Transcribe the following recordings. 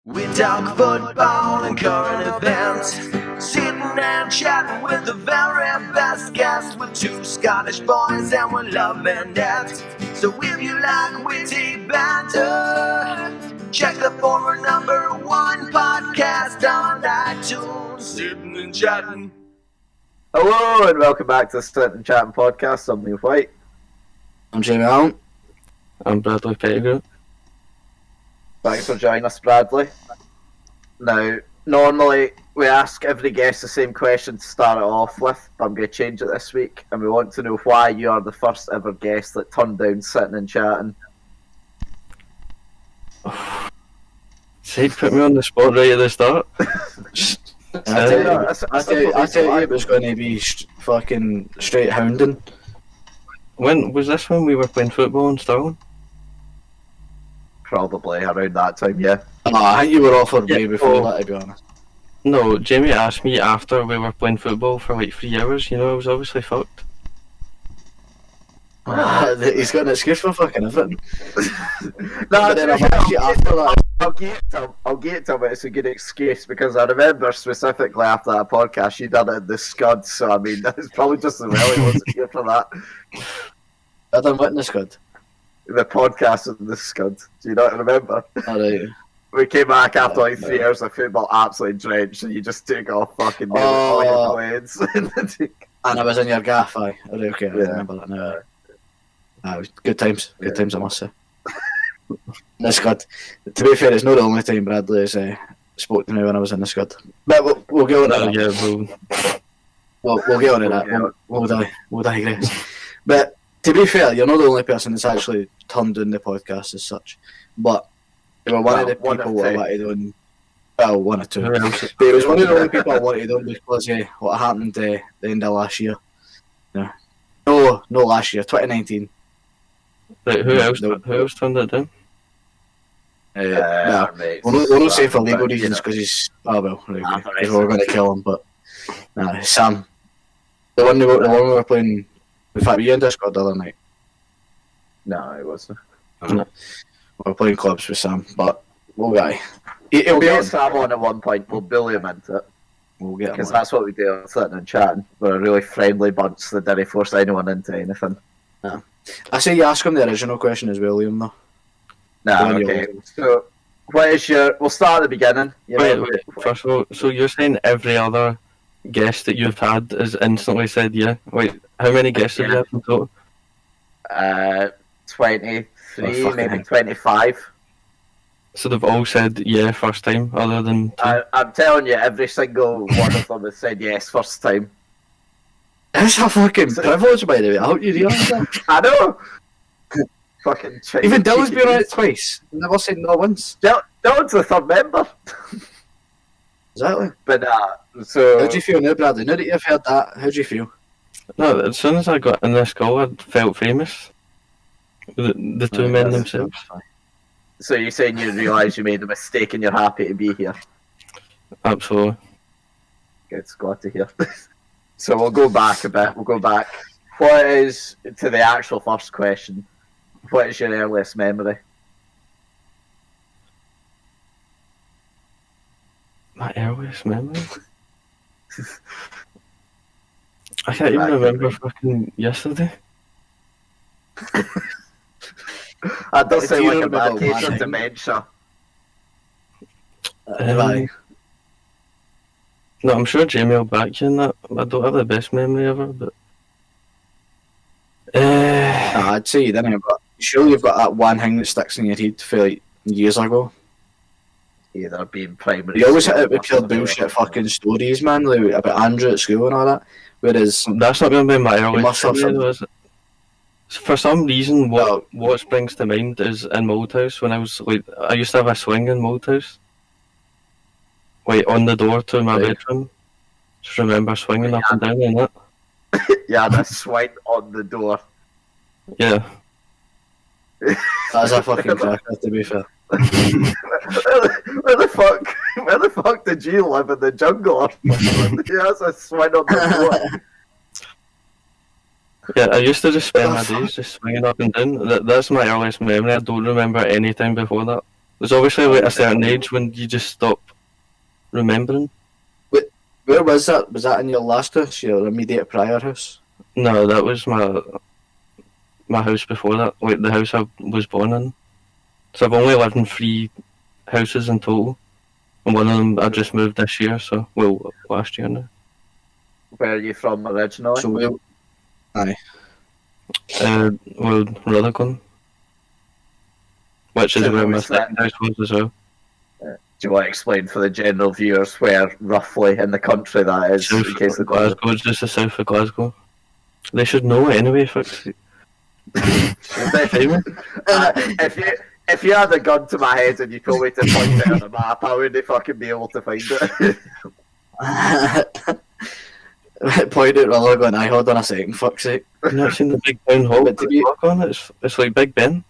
We talk football and current events, sitting and chatting with the very best guests, with two Scottish boys and we're loving it. So if you like witty banter, check the former #1 podcast on iTunes, Sitting and Chatting. Hello and welcome back to the Sitting and Chatting podcast. I'm Whyte. I'm Allan. I'm Bradley Pettigrew. Thanks for joining us, Bradley. Now, normally we ask every guest the same question to start it off with, but I'm going to change it this week, and we want to know why you are the first ever guest that turned down Sitting and Chatting. See, put me on the spot right at the start. I tell you it was going to be fucking straight hounding. When was this? When we were playing football in Stirling? Probably around that time, yeah. I think you were offered way before oh. that, to be honest. No, Jamie asked me after we were playing football for like 3 hours. You know, I was obviously fucked. He's got an excuse for fucking everything. No, then after that, I'll get to it, but it's a good excuse because I remember specifically after that podcast you done it in the Scud, so I mean, it's probably just as well he wasn't here for that. I done witness good. The podcast in the Scud. Do you not remember? Alright. We came back after like 3 hours of football, absolutely drenched, and you just took off fucking all your blades. And I was in your gaff, aye. Okay, I remember that now. It was good times, I must say. The Scud. To be fair, it's not the only time Bradley has spoke to me when I was in the Scud. But we'll get on to that. Yeah, We'll get on to that. We'll digress. But to be fair, you're not the only person that's actually turned down the podcast as such. But you were one of the people that wanted on. Well, one or two. But it was one of the only people I wanted on because what happened the end of last year. No, last year, 2019. Right, who else turned it down? We'll not say for legal reasons because he's. Oh well, because we're going to kill him. But Sam, the one we were playing. In fact, were you in Discord the other night? No, it wasn't. We were playing clubs with Sam, but we'll get. We'll get Sam on at one point. We'll bully him into it. We'll get because that's what we do on Sitting and Chatting. We're a really friendly bunch that didn't force anyone into anything. No. I say you ask him the original question as well, Liam, though. Nah, okay. So, what is your... We'll start at the beginning. Wait. First of all, so you're saying every other guest that you've had has instantly said yeah? Wait, how many guests have you had in total? 23, maybe 25. So they've all said yeah first time, other than two? I'm telling you, every single one of them has said yes first time. That's a fucking privilege, by the way. I hope you realise that. I know! Fucking cheap. Even Dylan's been on it twice. Never said no once. Dylan's the third member. Exactly. But so... How do you feel now, Bradley? Now that you've heard that, how do you feel? No, as soon as I got in this call, I felt famous. The two men themselves. So you're saying you realise you made a mistake and you're happy to be here? Absolutely. Good, glad to hear. So we'll go back a bit. What is, to the actual first question, what is your earliest memory? My earliest memory? I can't even remember fucking yesterday. That does sound like a bad case of dementia. No, I'm sure Jamie will back you in that. I don't have the best memory ever, but... I'd say you didn't, but surely you've got that one thing that sticks in your head for like years ago. Either being primary. You always hit it with pure bullshit fucking stories, man, like about Andrew at school and all that. Whereas that's not going to be my earliest memory, though, is it? For some reason, what springs to mind is in Moldhouse when I was like, I used to have a swing in Moldhouse. Wait, on the door to my bedroom. Just remember swinging up and down in it. Yeah, the swing on the door. Yeah. That's a fucking cracker, to be fair. Where the fuck did you live in the jungle or something? Yeah, that's a swing on the door. Yeah, I used to just spend my days just swinging up and down. That's my earliest memory. I don't remember any time before that. There's obviously like a certain age when you just stop remembering. Where was that? Was that in your last house, your immediate prior house? No, that was my house before that, like the house I was born in. So I've only lived in 3 houses in total, and one of them I just moved this year. So last year now. Where are you from originally? So aye. Rutherglen, which is where my second house was as well. Do you want to explain for the general viewers where roughly in the country that is? South In case of Glasgow, it's just the south of Glasgow. They should know it anyway. If you had a gun to my head and you told me to point it on a map, I wouldn't fucking be able to find it. Point out Rutherglen going, I hold on a second, fuck's sake. You've not seen the big town hall with the clock on it? It's like Big Ben.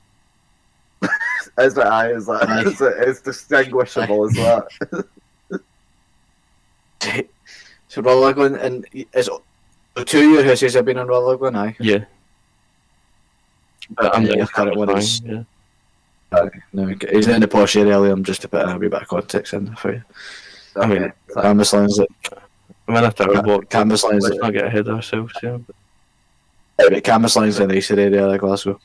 Is it? It's distinguishable as that. So Rutherglen, and is 2 of your houses have been in Rutherglen, aye? Yeah. But I'm your current one is. Yeah. No, he's in the posh area, Liam, just to put a wee bit of context in there for you. Okay. I mean, canvas lines that. I'm in a tower block. Canvas lines. Let's not get ahead of ourselves here. But canvas lines in the nicer area of Glasgow.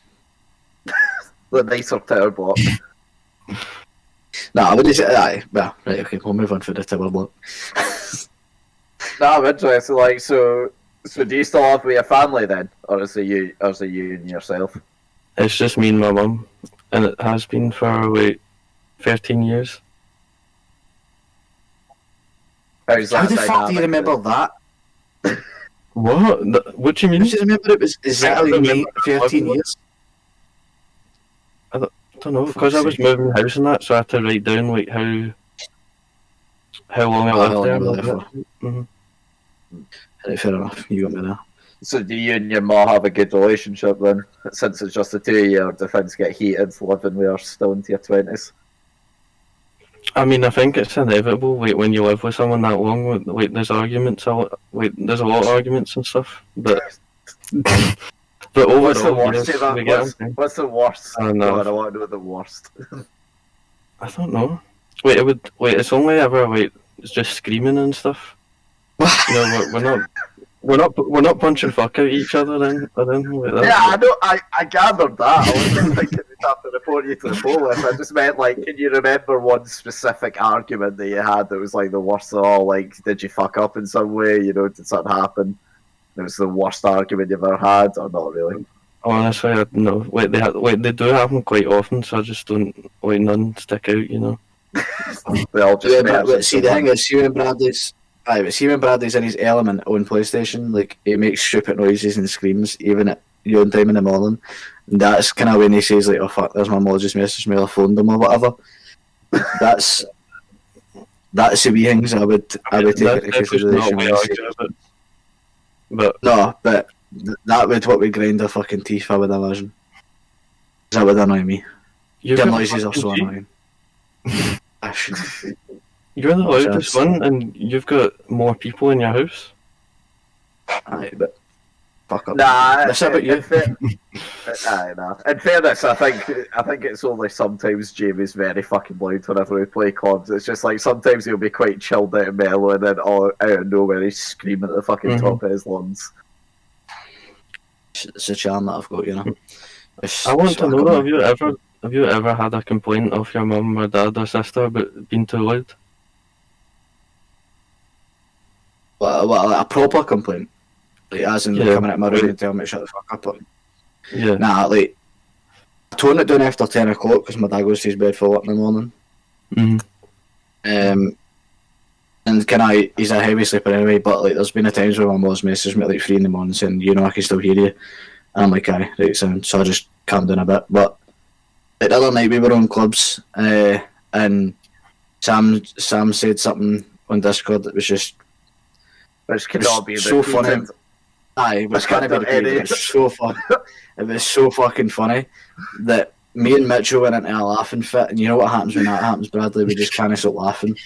The nicer tower block. No, I wouldn't say that. Well, right, okay, we'll move on for the tower block. No, I'm interested. Like, so do you still live with your family then, or is it you and yourself? It's just me and my mum, and it has been for 13 years. How the fuck do you remember that? What? What do you mean? I just remember it was exactly 13 years. I don't know, because I was moving house and that, so I had to write down like how long I lived there. Mm-hmm. Right, fair enough, you got me there. So do you and your ma have a good relationship then? Since it's just the 2 of you, or do things get heated living where you're still into your 20s? I mean, I think it's inevitable. Like when you live with someone that long, like there's arguments. There's a lot of arguments and stuff. But overall, what's the worst? What's the worst? I don't know. God, I want to know the worst. I don't know. It's only ever it's just screaming and stuff. You know, we're not punching fuck out each other then. Like that. Yeah, I know. I gathered that. I wasn't thinking we'd have to report you to the police. I just meant, like, can you remember one specific argument that you had that was like the worst of all? Like, did you fuck up in some way? You know, did something happen? It was the worst argument you've ever had, or not really? Honestly, I don't know. They do happen quite often, so I just don't none stick out. You know. They all just but see, the thing is, see when Bradley's in his element on PlayStation, like, he makes stupid noises and screams even at your own time in the morning, and that's kind of when he says like, "Oh fuck, there's my mom just messaged me, I phoned him," or whatever. That's the wee things I would take into consideration. But that would what we grind our fucking teeth, I would imagine. That would annoy me. The noises are so annoying. You're the loudest one, and you've got more people in your house. Aye, but fuck up. Nah, that's about you. Aye, nah. In fairness, I think it's only sometimes Jamie's very fucking loud whenever we play clubs. It's just like sometimes he'll be quite chilled out and mellow, and then out of nowhere he's screaming at the fucking top of his lungs. It's a charm that I've got, you know. I want to know, have you ever had a complaint of your mum or dad or sister about being too loud? Well, a proper complaint, like, as in coming at my room and telling me to shut the fuck up. Yeah. Nah, like, I tone it down after 10 o'clock because my dad goes to his bed for work in the morning. Mm-hmm. And he's a heavy sleeper anyway, but like, there's been a times where my mom's messaged me at like 3 in the morning saying, you know, I can still hear you. And I'm like, aye, right, so I just calmed down a bit. But like, the other night we were on clubs, and Sam said something on Discord that was just, which cannot be so funny. Aye, it was kind of it was so fucking funny that me and Mitchell went into a laughing fit, and you know what happens when that happens, Bradley? We just can't stop laughing.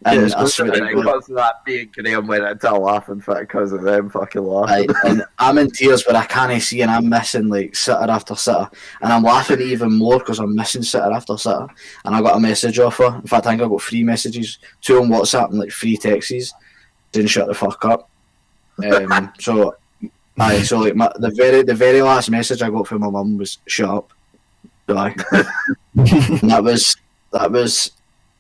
And Yeah, I swear to God, because of that, me and Graham went into a laughing fit because of them fucking laughing. and I'm in tears, but I can't see, and I'm missing like sitter after sitter, and I'm laughing even more because I'm missing sitter after sitter. And I got a message off her. In fact, I think I got 3 messages, 2 on WhatsApp and like 3 texts. Didn't shut the fuck up. So like the very last message I got from my mum was "shut up." So, and that was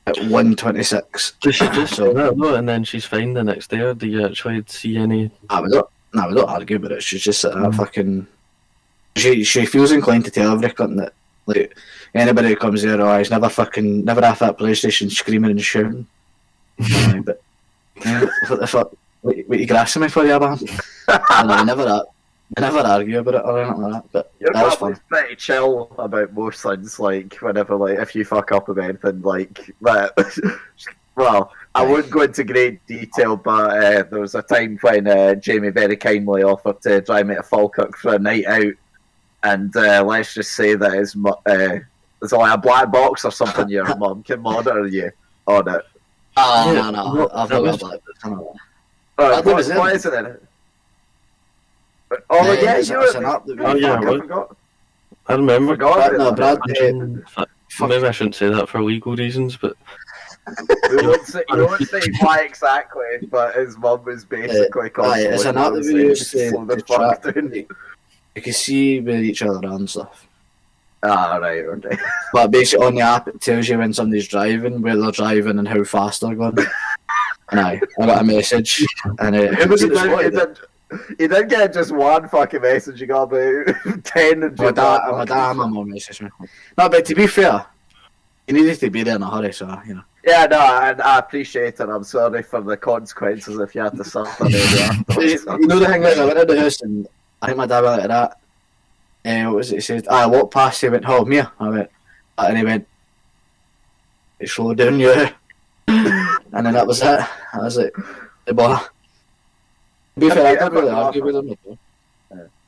at 1:26. Did she just say that though, and then she's fine the next day, or do you actually see any? We don't argue about it. She's just sitting there fucking. She feels inclined to tell every cunt that like anybody who comes there, he's never had that PlayStation screaming and shouting. But what the fuck? What you grassing me for, you man? And I never argue about it or anything like that. But You're that was probably fun. pretty chill about most things, like whenever, like, if you fuck up with anything, like that. Well, I wouldn't go into great detail, but there was a time when Jamie very kindly offered to drive me to Falkirk for a night out, and let's just say that it's like a black box or something your mum can monitor you on it. Oh, Yeah, no. I've that got was- a black book. What is it then? Oh, yeah, it's you an were. app that we- Oh, yeah, I what? forgot. I remember. Forgot No, about Brad. that. Maybe I shouldn't say that for legal reasons, but We won't say why exactly, but his mum was basically it's an app that we use to fuck track. down. You can see with each other and stuff. Ah, right, okay. But basically on the app it tells you when somebody's driving, where they're driving and how fast they're going. And I got a message, and who was it that spotted it? You didn't get just one fucking message, you got about 10 and My mum messaged me. No, but to be fair, you needed to be there in a hurry, so, you know. Yeah, no, I appreciate it. I'm sorry for the consequences if you had to suffer maybe afterwards. You know the thing is, I went out the house and I think my dad went like that. What was it? He said, I walked past, he went, "Oh, Mia." I went, and he went, "Hey, slow down, you." And then that was it. I was like, the bar. To be fair, I didn't really argue with him.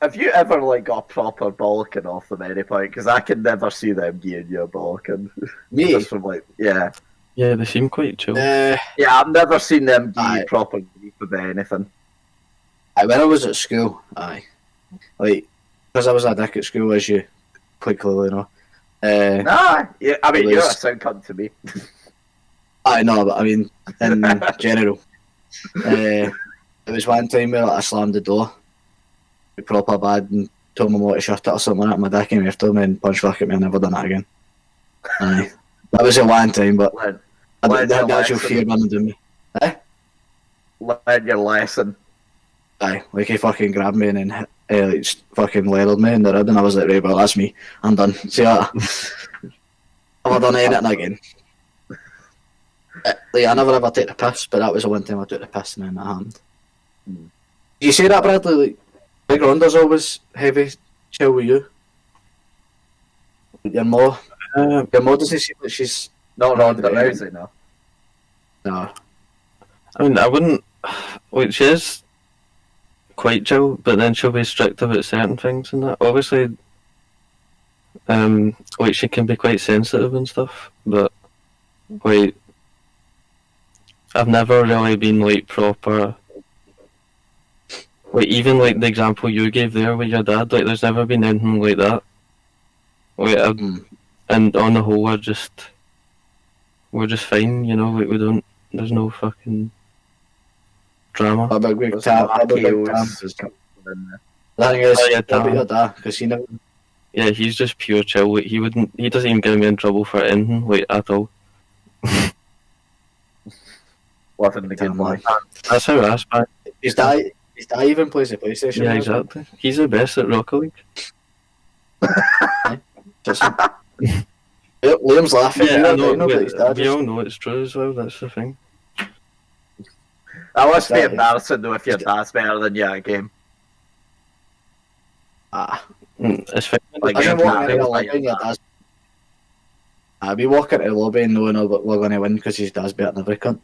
Have you ever like got proper bollocking off them at any point? Because I can never see them giving you a bollocking. Me? Just from like, yeah. yeah, they seem quite chill. Yeah, I've never seen them give you proper grief about anything. When I was at school, like, because I was a dick at school, as you quite clearly know. Nah, yeah, I mean, it you're a was- sound cunt to me. I know, but I mean, in general. There was one time where I slammed the door proper bad and told my mum to shut it or something like that. My dad came after me and punched back at me and never done that again. Aye. That was a one time, but Learn I Learn didn't have the your actual lesson. fear running to me. your lesson. Aye, like he fucking grabbed me and then like, just fucking leveled me in the rib and I was like, right, well, that's me. I'm done. See ya. I've never done anything again. Like, I never ever take the piss, but that was the one time I took the piss and then that happened. You say that, Bradley? Like, Big Ronda's always heavy chill with you. Your mom doesn't seem like she's... Not Ronda Rousey, no. No. I mean, I wouldn't. Like, she is quite chill, but then she'll be strict about certain things and that. Obviously, like, she can be quite sensitive and stuff, but like, I've never really been like proper. Like, even like the example you gave there with your dad, like, there's never been anything like that. Like, and on the whole, we're just fine, you know. Like, we don't. There's no fucking drama. What about Big There's Tam? no What about Big Akios. Tam? The thing is, Oh, yeah, what about Tam. your dad? Because he never... Yeah, he's just pure chill. Like, he doesn't even get me in trouble for anything, like, at all. Living the good life. That's how I aspire. His dad even plays the PlayStation. Yeah, now, exactly. He's the best at Rocket League. Just... Liam's laughing. Yeah, I know. but his dad We just... all know it's true as well. That's the thing. That must be That is- embarrassing though if your dad's better than you at a game. It's fine. Like, I yeah, can walk yeah, into the yeah. lobby and your dad's... I'll be walking into the lobby and knowing that we're going to win because his dad's better than every cunt.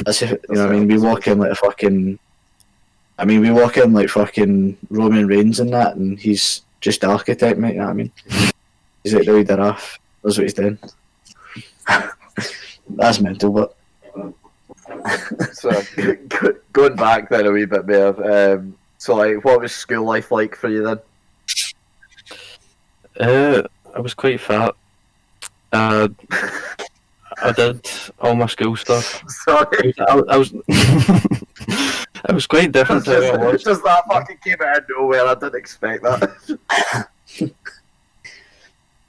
That's if, you know what I mean? We walk in like a fucking... I mean, we walk in like fucking Roman Reigns and that, and he's just the architect, mate, you know what I mean? He's like the way they're off. That's what he's doing. That's mental, but So, going back then a wee bit more, so like, what was school life like for you then? I was quite fat. I did all my school stuff. Sorry. I was I was quite different to how I was. Just that fucking came out of nowhere, I didn't expect that.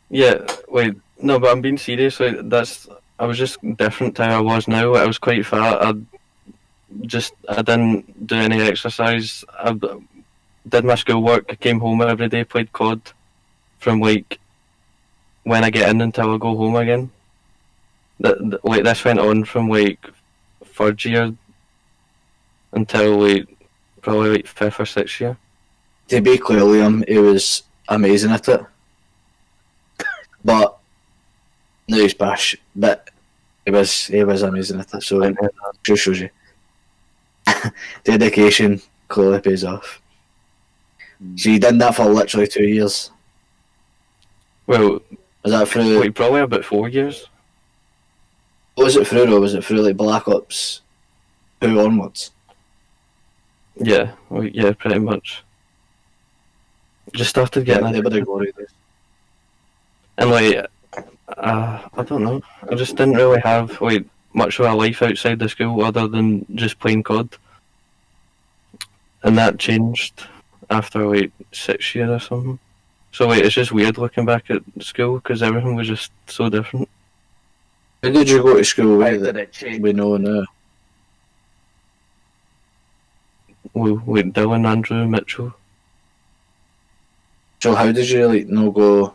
Yeah, wait, no, but I'm being serious. Like, I was just different to how I was now. I was quite fat. I didn't do any exercise. I did my schoolwork. I came home every day, played COD from like when I get in until I go home again. Like this went on from like third year until like probably like fifth or sixth year. to be clear, Liam, he was amazing at it. But no, he's bash. But he was amazing at it. So it just shows you dedication clearly pays off. So you did that for literally 2 years. Well, Was that through? like probably about 4 years. What was it through though? Was it through like Black Ops 2 onwards? Yeah, yeah, pretty much. Just started getting They into were the glory days. and like I don't know. I just didn't really have like much of a life outside the school other than just playing COD, and that changed after like 6 years or something. So like it's just weird looking back at school because everything was just so different. Who did you go to school How with did that it change? we know now? Well, like Dylan, Andrew, Mitchell. So how did you like no go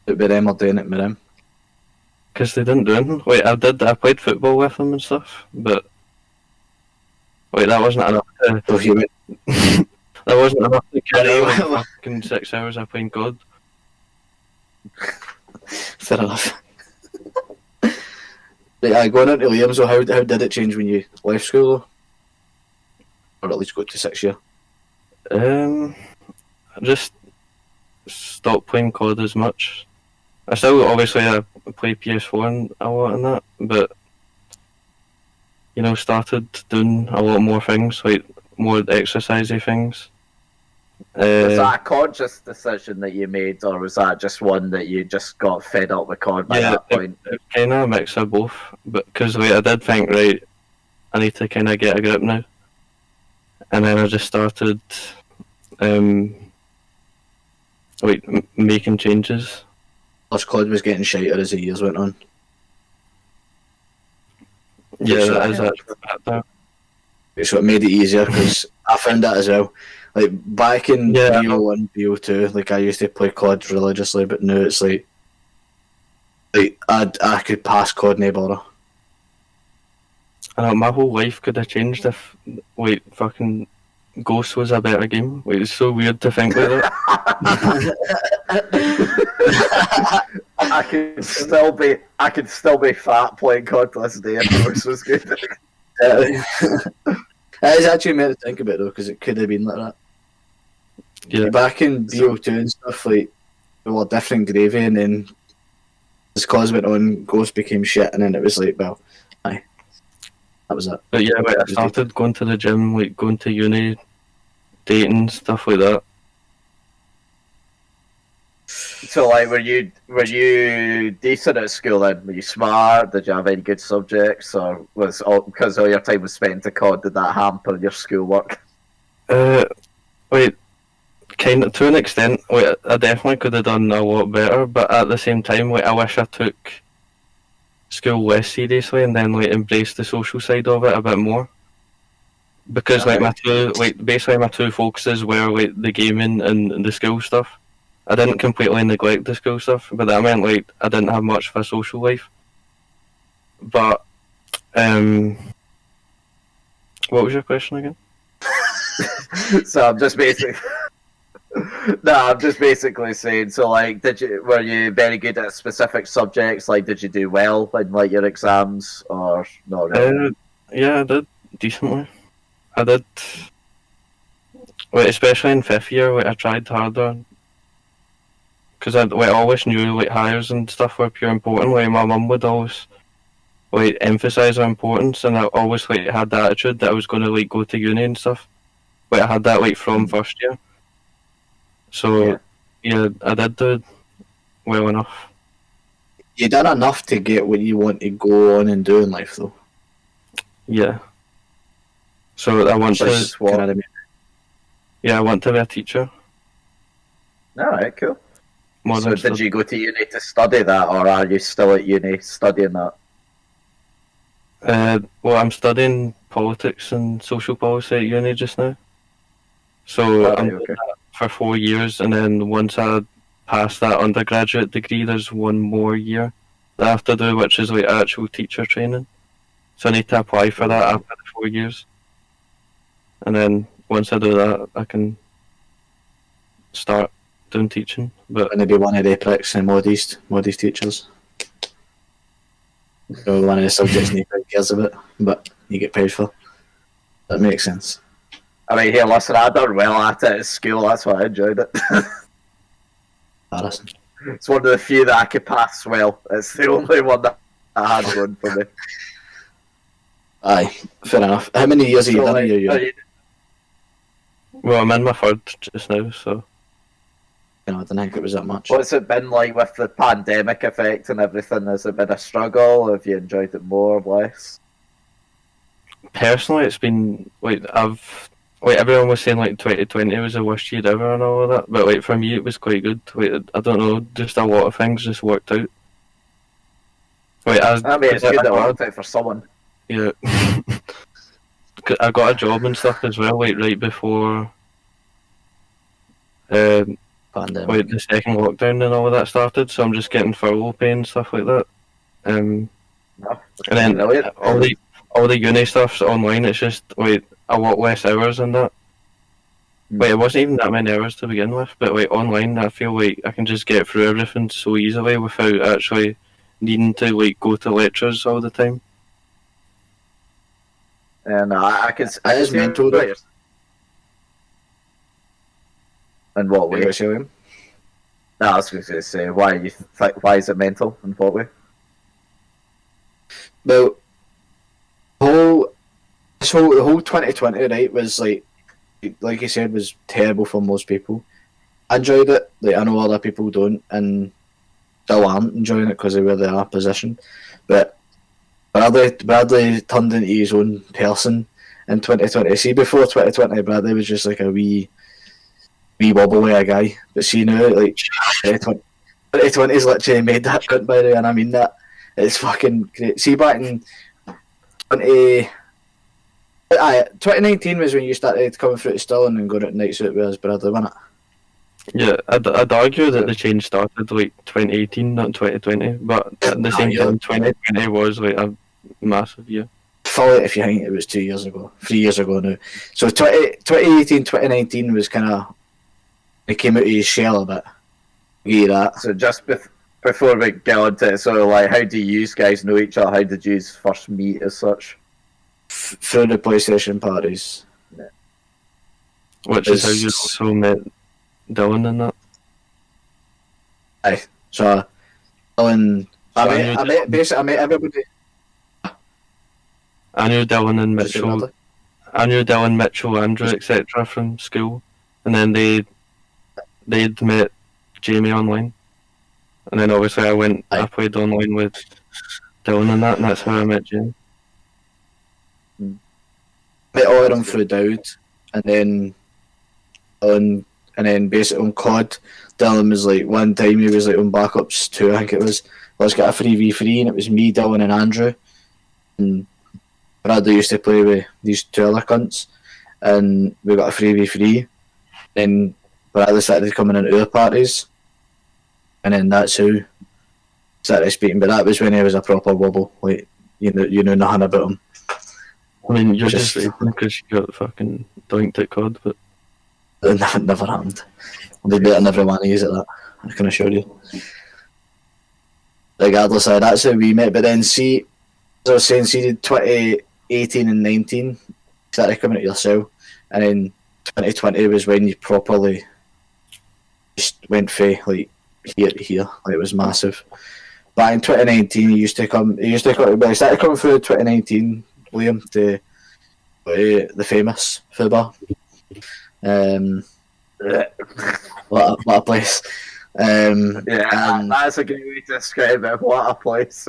out with them or doing it with them? Because they didn't do anything. Like I played football with them and stuff, but like that wasn't enough. So he went. That wasn't enough to carry like fucking 6 hours of playing COD. Fair enough. Right, going into Liam, so how did it change when you left school though? Or at least go to 6 year? I just stopped playing COD as much. I still obviously I play PS4 and a lot and that, but you know, started doing a lot more things, like more exercisey things. Was that a conscious decision that you made, or was that just one that you just got fed up with COD by that point? It kind of a mix of both, but because like, I did think, right, I need to kind of get a grip now, and then I just started making changes. Plus, COD was getting shiter as the years went on. Yeah, So, that is actually that. So it made it easier because I found that as well. Like back in BO1, BO2, like I used to play COD religiously, but now it's like I could pass COD no bother. I know, my whole life could have changed if like fucking Ghost was a better game. Like, it's so weird to think like that. I could still be fat playing COD to this day if Ghost was good. It is actually meant to think about it though, because it could have been like that. Yeah. Back in BO2 and stuff, like we were different gravy, and then as COD went on, Ghost became shit, and then it was like, well, aye, that was it. But yeah, like, I started going to the gym, like going to uni, dating, stuff like that. So, like, were you decent at school then? Were you smart? Did you have any good subjects, or was because all your time was spent to COD? Did that hamper your schoolwork? Wait, kind of to an extent. Wait, I definitely could have done a lot better, but at the same time, like, I wish I took school less seriously and then like embraced the social side of it a bit more. Because like basically my two focuses were like the gaming and the school stuff. I didn't completely neglect the school stuff, but that meant like I didn't have much of a social life. But what was your question again? So I'm just basically saying. So, like, were you very good at specific subjects? Like, did you do well in like your exams, or not really? Yeah, I did decently. I did. Like, especially in fifth year, like I tried harder. Because I always knew like hires and stuff were pure important. Like my mum would always like emphasise our importance, and I always like had the attitude that I was going to like go to uni and stuff. Like I had that like from first year. So yeah, I did do well enough. You done enough to get what you want to go on and do in life, though. Yeah. So I want to. What? Yeah, I want to be a teacher. Alright, cool. Modern So did you go to uni to study that, or are you still at uni studying that? Well, I'm studying politics and social policy at uni just now. So I'm doing that for 4 years, and then once I pass that undergraduate degree, there's one more year that I have to do, which is like actual teacher training. So I need to apply for that after the 4 years. And then once I do that, I can start doing teaching. But And be one of the pricks and modest teachers. So one of the subjects nobody cares about, but you get paid for. That makes sense. I mean, here, listen, I done well at it at school, that's why I enjoyed it. Embarrassing. It's one of the few that I could pass well. It's the only one that I had going for me. Aye, fair enough. How many years have you done in your year? well, I'm in my third just now, so I don't think it was that much. What's it been like with the pandemic effect and everything? Has it been a struggle? Have you enjoyed it more or less? personally, it's been like everyone was saying like 2020 was the worst year ever and all of that, but like for me it was quite good. Like I don't know, just a lot of things just worked out. Like I mean, it's good that it worked out for someone. Yeah, I got a job and stuff as well, like right before Pandemic. like the second lockdown and all of that started. So I'm just getting furlough pay and stuff like that. And then all the uni stuff's online. It's just like a lot less hours and that. Like it wasn't even that many hours to begin with, but like online, I feel like I can just get through everything so easily without actually needing to like go to lectures all the time. And I can. It is mental, though. In what way? Him? No, I was going to say, why is it mental? In what way? Well, the whole 2020, right, was like you said, was terrible for most people. I enjoyed it. Like I know other people don't, and still aren't enjoying it because of where they are positioned. But Bradley turned into his own person in 2020. See, before 2020, Bradley was just like a wee wobble way a guy. But see now, like 2020's literally made that cunt, by the way, and I mean that. It's fucking great. See, back in 2019 was when you started coming through to Stirling and going out nights out with us, Bradley, wasn't it? Yeah, I'd argue that the change started like 2018, not 2020, but at the same time, 2020 was like a massive year. Follow it if you think it was 2 years ago, 3 years ago now. So 2018, 2019 was kind of, it came out of his shell a bit. Yeah, that. So just before we get on to it, so like, how do you guys know each other? How did you first meet as such? Through the PlayStation parties. Yeah. Which is how you also met Dylan and that. Aye. So Dylan, I met everybody. I knew Dylan and Mitchell. I knew Dylan, Mitchell, Andrew, etc. from school, and then they'd met Jamie online, and then obviously I played online with Dylan and that's how I met Jamie. Met all of them through Dowd, and then basically on COD, Dylan was like, one time he was like on backups 2, I think it was, let's get a 3v3, and it was me, Dylan and Andrew, and Bradley used to play with these 2 other cunts, and we got a 3v3, then Bradley started coming into our parties, and then that's how we started speaking, but that was when he was a proper wobble, like, you know nothing about him. I mean, you're just because you got fucking doinked at COD, but that never happened. They better never want to use it, that, I can assure you. Regardless of that's how we met, but then see, as I was saying, see, did 2018 and 19, started coming at yourself, and then 2020 was when you properly just went for like here to here, like it was massive. But in 2019, he started coming through 2019, Liam, to the famous Fubar. What a place. That's a good way to describe it. What a place.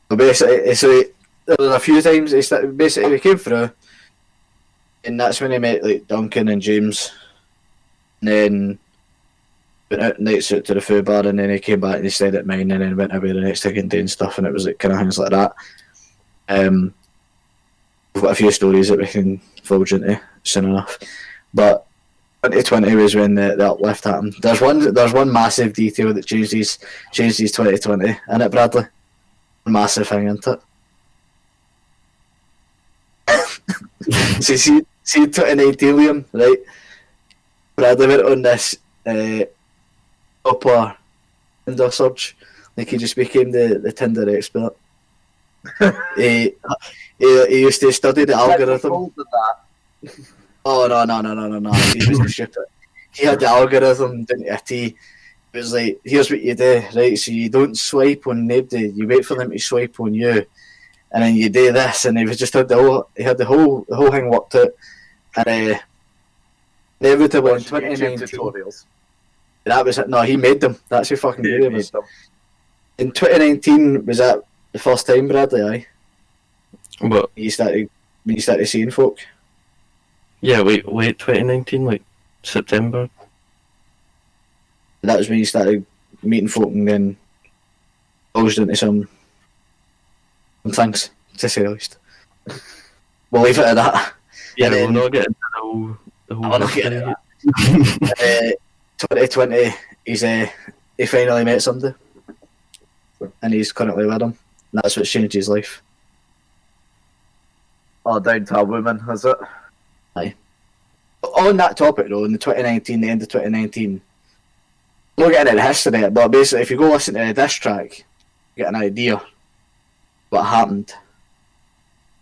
Basically, there was a few times he came through, and that's when he met like Duncan and James, and then went out nights out to the food bar, and then he came back and he stayed at mine, and then went away the next day and stuff, and it was like kind of things like that. We've got a few stories that we can divulge into soon enough, but 2020 was when the uplift happened. There's one massive detail that changed his 2020, isn't it, Bradley? Massive thing, isn't it? see 2019, Liam, right? Bradley went on this upper Tinder search, like he just became the Tinder expert. he used to study the algorithm. Oh no! He was stupid. He had the algorithm down to a T. It was like, here's what you do, right? So you don't swipe on nobody. You wait for them to swipe on you, and then you do this. And he was just had the whole thing worked out. And inevitably in 2019, tutorials. That was it. No, he made them. That's who fucking good he was. In 2019, was that the first time, Bradley? Aye. What? You started seeing folk. Yeah, late 2019, like September. That was when you started meeting folk and then bulged into some things, to say the least. We'll leave it at that. Yeah, we'll not get into the whole history. 2020, he finally met somebody, and he's currently with him. And that's what's changed his life. Oh, down to a woman, is it? Aye. On that topic though, in the end of 2019, I'm not getting into the history of it, but basically if you go listen to the diss track, you get an idea what happened.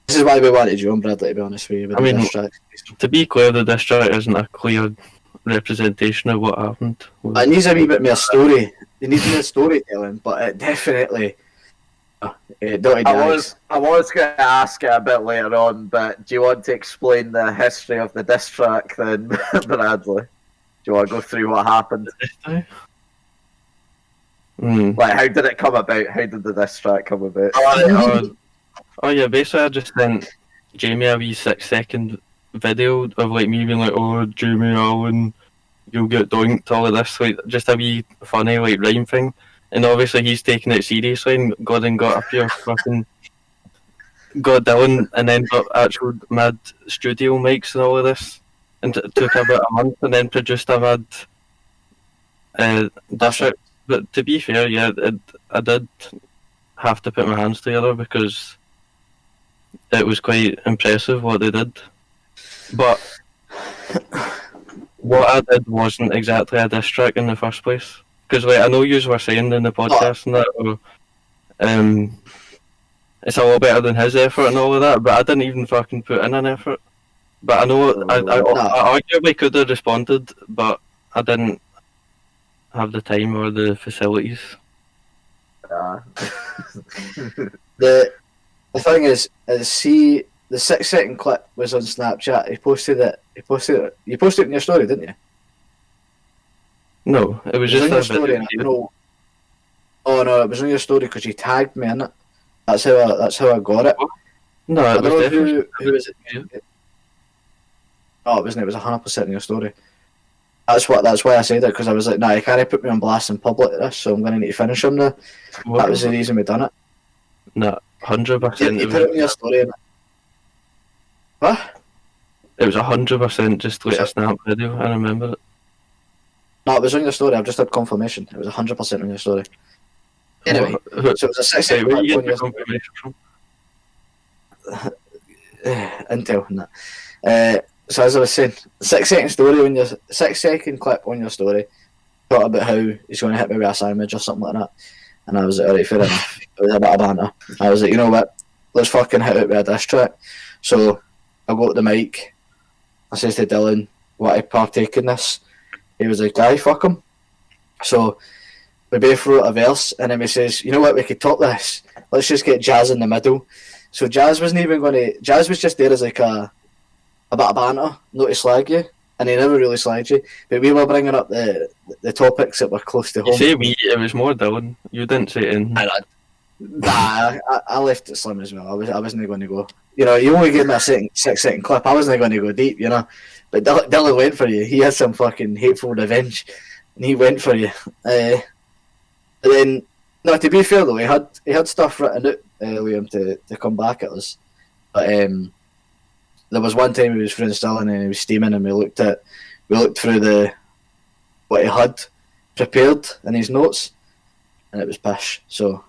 This is why we wanted you on, Bradley, to be honest with you. With the diss track. To be clear, the diss track isn't a clear representation of what happened. It needs a wee bit more story. It needs more storytelling, but it definitely... I was going to ask it a bit later on, but do you want to explain the history of the diss track then, Bradley? Do you want to go through what happened? Like, how did it come about? How did the diss track come about? Oh yeah, basically I just sent Jamie a wee 6-second video of like me being like, oh, Jamie Allan, you'll get doinked, all of this, like just a wee funny like rhyme thing. And obviously he's taking it seriously and got up here fucking got down and then got actual mad studio mics and all of this. And it took about a month and then produced a mad district. But to be fair, yeah, I did have to put my hands together because it was quite impressive what they did. But what I did wasn't exactly a diss track in the first place. Because like, I know you were saying in the podcast and that, it's a lot better than his effort and all of that, but I didn't even fucking put in an effort. But I know I arguably could have responded, but I didn't have the time or the facilities. The thing is see, the 6-second clip was on Snapchat. You posted it in your story, didn't you? No, it was just on your story. Oh no, it was on your story because you tagged me in it. That's how I got it. No, it was definitely. Who was it? No, it wasn't. It was 100% in your story. That's why I said it, because I was like, nah, you can't put me on blast in public at this, so I'm going to need to finish him now. That was the reason we done it. No, 100%. You put it in your story. What? It was 100% just like a snap video. I remember it. No, it was on your story. I've just had confirmation. It was 100% on your story. Anyway, so it was a 6-second clip on your confirmation from. Intel and that. So as I was saying, 6-second story on your 6-second clip on your story. Thought about how he's going to hit me with a sandwich or something like that, and I was like, alright, fair enough. It was a bit of banter. I was like, you know what? Let's fucking hit it with a diss track. So I go to the mic. I says to Dylan, "Want to partake in this?" He was like, "Aye, fuck him." So we both wrote a verse, and then we says, you know what, we could top this. Let's just get Jazz in the middle. So Jazz wasn't even going to. Jazz was just there as like a bit of banter, not to slag you, and he never really slagged you. But we were bringing up the topics that were close to You home. say we, it was more Dylan. You didn't say anything. Nah, I left it slim as well. I wasn't going to go. You know, you only gave me a 6-second clip. I wasn't going to go deep, you know. But Dylan went for you. He had some fucking hateful revenge, and he went for you. And then, no, to be fair though, he had stuff written out, Liam, to come back at us. But there was one time he was through Stirling and he was steaming, and we looked through what he had prepared in his notes, and it was pish. So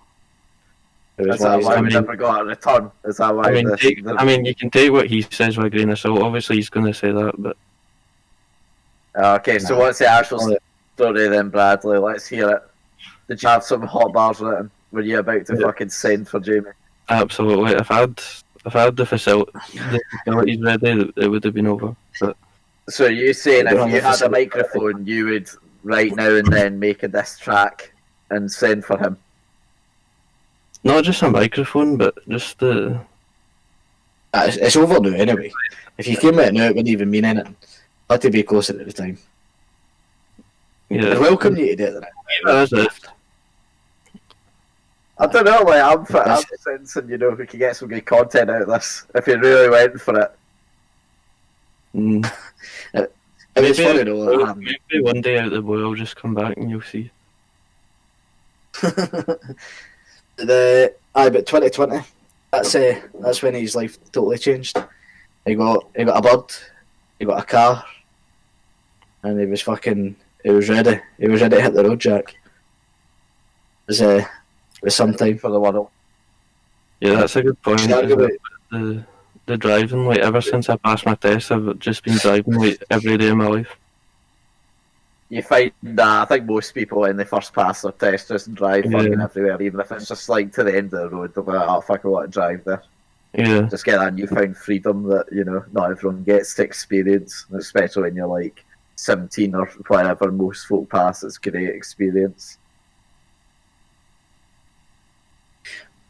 it was Is that why we never got a return? Is that why? I mean, you can take what he says with a grain of salt. Obviously, he's going to say that, but okay. So what's the actual story then, Bradley? Let's hear it. Did you have some hot bars written? Were you about to fucking send for Jamie? absolutely. If I had the facilities ready, it would have been over. But So you saying if you had a microphone, you would right now and then make a diss track and send for him? not just a microphone, but just the. It's over now anyway. If you came out now, it wouldn't even mean anything. Had to be closer at the time. Yeah, I'd welcome you to do it. that's it. I don't know, like I'm sensing, you know, we could get some good content out of this if you really went for it. Mm. It was funny though. Maybe one day out the boy, I'll just come back and you'll see. But 2020, that's when his life totally changed. He got a bird, he got a car, and he was ready. He was ready to hit the road, Jack. It was some time For the world. Yeah, that's a good point. Should I go about- The driving, like ever since I passed my test, I've just been driving like every day of my life. You find that I think most people when they first pass their test just drive fucking everywhere, even if it's just like to the end of the road, they're like, oh fuck, I want to drive there. Yeah, Just get that newfound freedom that, you know, not everyone gets to experience, especially when you're like 17 or whatever most folk pass. It's a great experience.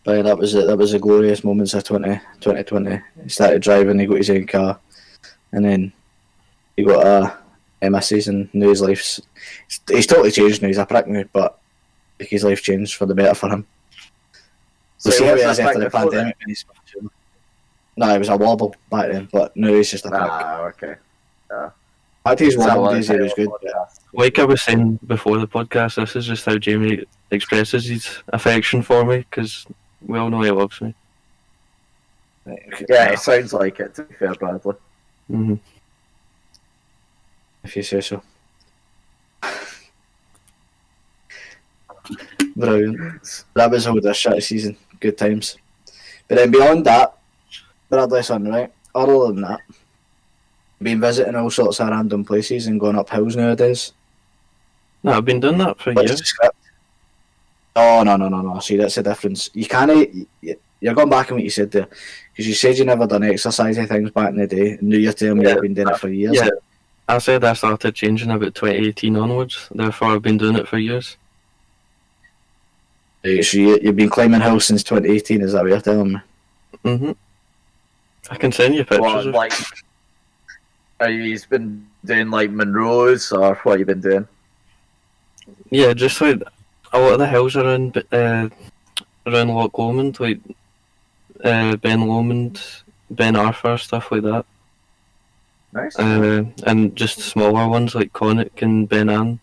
But that was it. That was the glorious moments of 2020. He started driving, he got his own car, and then he got a missus, and now his life's... He's totally changed now, he's a prick now, but like, his life changed for the better for him. So See he how he was is a after the prick before pandemic. When he's... No, he was a wobble back then, but now he's just a prick. Okay. Back to his Is that wobble what days, he was good. like I was saying before the podcast, this is just how Jamie expresses his affection for me, because we all know he loves me. Yeah, it sounds like it, to be fair, Bradley. Mm-hmm. If you say so. Brilliant. That was all this shit season. Good times. But then beyond that, Bradley son, right? Other than that, been visiting all sorts of random places and going up hills nowadays. No, I've been doing that for What's years. the script? Oh, no. See, that's the difference. You can't... You're going back on what you said there. Because you said you never done exercisey things back in the day, and now you're telling me you've been doing it for years. Yeah, I said I started changing about 2018 onwards, therefore I've been doing it for years. Right, so you've been climbing hills since 2018, is that what you're telling me? Mm-hmm. I can send you pictures What, of like, he's been doing like Monroe's, or what you been doing? Yeah, just like a lot of the hills around Loch Lomond, like Ben Lomond, Ben Arthur, stuff like that. Nice. And just smaller ones like Connick and Ben Ann.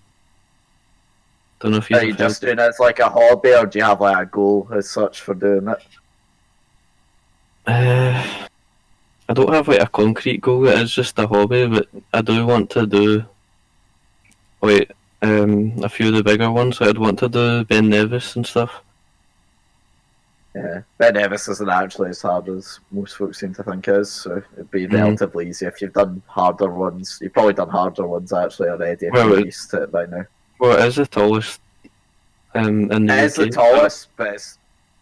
Don't know if Are you just doing it as like a hobby, or do you have like a goal as such for doing it? I don't have like a concrete goal. It is just a hobby, but I do want to do like a few of the bigger ones. Like I'd want to do Ben Nevis and stuff. Yeah, Ben Nevis isn't actually as hard as most folks seem to think it is, so it'd be relatively easy. If you've done harder ones, you've probably done harder ones actually already, if you're used to it by now. Well, it is the tallest in the UK. It is the tallest, but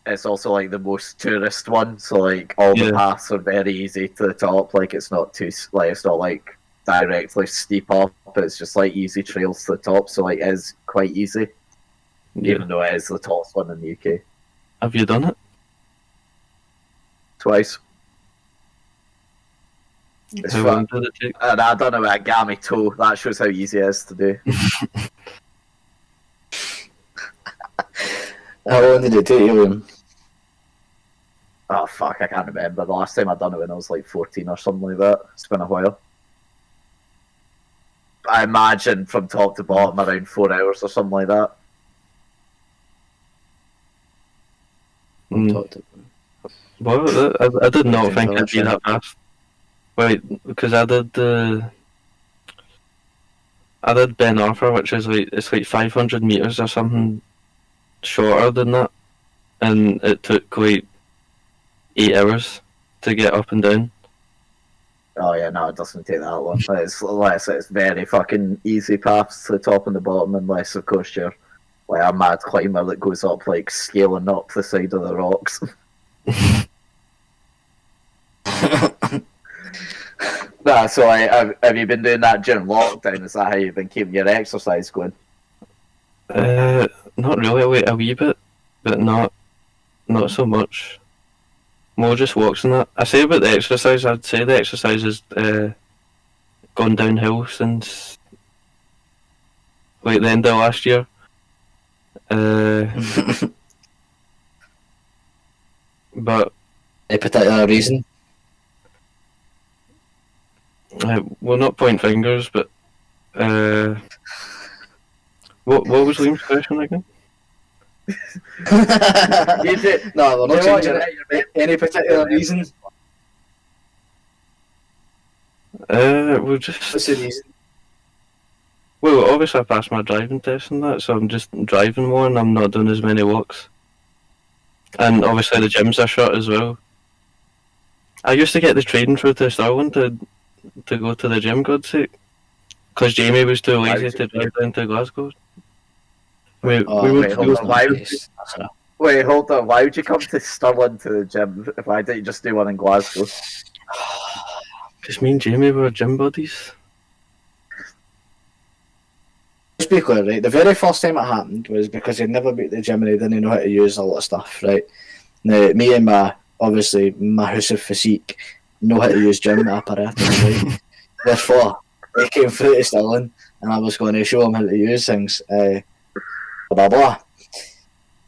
it's also like the most tourist one, so like all the paths are very easy to the top. Like it's not too it's not like directly steep up, it's just like easy trails to the top, so like it is quite easy. even though it is the tallest one in the UK. Have you done it? Twice. It's How fun. long did it take? And I don't know about gammy toe. That shows how easy it is to do. How long did it take you, William? Oh fuck, I can't remember. The last time I done it when I was like 14 or something like that. It's been a while. I imagine from top to bottom around 4 hours or something like that. Well, I did not think it'd be that fast. Wait, because I did Ben Arthur, which is it's like 500 meters or something shorter than that, and it took like 8 hours to get up and down. Oh yeah, no, it doesn't take that long. It's very fucking easy paths to the top and the bottom, unless of course you're like a mad climber that goes up like scaling up the side of the rocks. Nah, so have you been doing that during lockdown? Is that how you've been keeping your exercise going? Not really, like a wee bit, but not so much. More just walks and that. I say about the exercise, I'd say the exercise has gone downhill since like the end of last year. But Any particular reason? well, not point fingers, but what was Liam's question again? No, we're not changing it. Any particular reason? We'll just. What's the reason? Well, obviously I passed my driving test and that, so I'm just driving more and I'm not doing as many walks. And obviously the gyms are shut as well. I used to get the train through to Stirling to go to the gym, God's sake. Because Jamie was too lazy to drive down to Glasgow. Wait, hold on. Why would you come to Stirling to the gym? Why didn't you just do one in Glasgow? Because me and Jamie were gym buddies. Let's be clear, right? The very first time it happened was because he'd never been to the gym and he didn't know how to use a lot of stuff, right? Now, me and my house of physique know how to use gym apparatus, right? Therefore, he came through to Stirling and I was going to show him how to use things. Blah blah.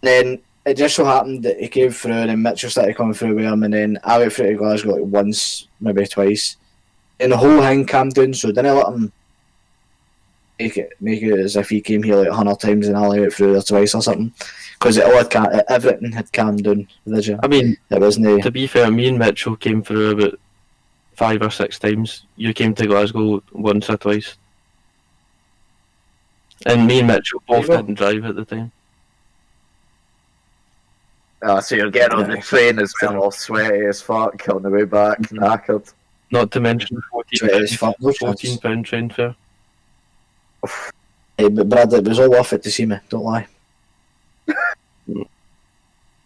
Then it just so happened that he came through and then Mitchell started coming through with him and then I went through to Glasgow like once, maybe twice. And the whole thing calmed down, so didn't let him make it as if he came here like 100 times and I only went through there twice or something. Because everything had calmed down with the gym. I mean, it wasn't. To be fair, me and Mitchell came through about 5 or 6 times. You came to Glasgow once or twice. And me and Mitchell both didn't drive at the time. So you're getting on the train as well, all sweaty as fuck, on the way back, knackered. Not to mention £14 train fare. Hey, but Brad, it was all worth it to see me, don't lie.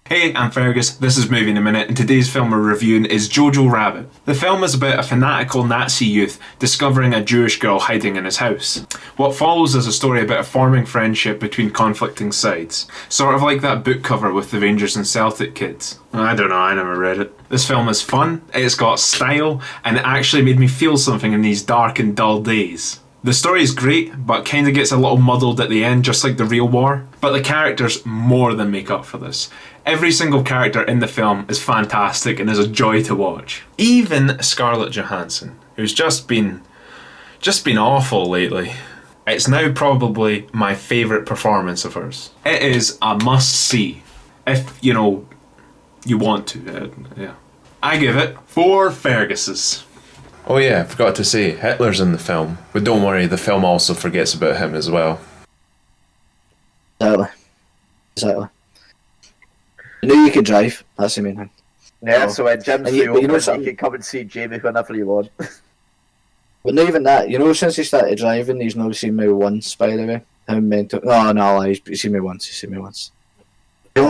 Hey, I'm Fergus, this is Movie in a Minute, and today's film we're reviewing is Jojo Rabbit. The film is about a fanatical Nazi youth discovering a Jewish girl hiding in his house. What follows is a story about a forming friendship between conflicting sides. Sort of like that book cover with the Rangers and Celtic kids. I don't know, I never read it. This film is fun, it's got style, and it actually made me feel something in these dark and dull days. The story is great, but kinda gets a little muddled at the end, just like the real war. But the characters more than make up for this. Every single character in the film is fantastic and is a joy to watch. Even Scarlett Johansson, who's just been awful lately. It's now probably my favourite performance of hers. It is a must-see, if, you want to. Yeah. I give it 4 Ferguses. Oh yeah, I forgot to say, Hitler's in the film, but don't worry, the film also forgets about him as well. Exactly. You knew you could drive, that's the main thing. Yeah, so when Jim's you can come and see Jamie whenever you want. But not even that, since he started driving, he's not seen me once, by the way. How mental. No, he's seen me once, He only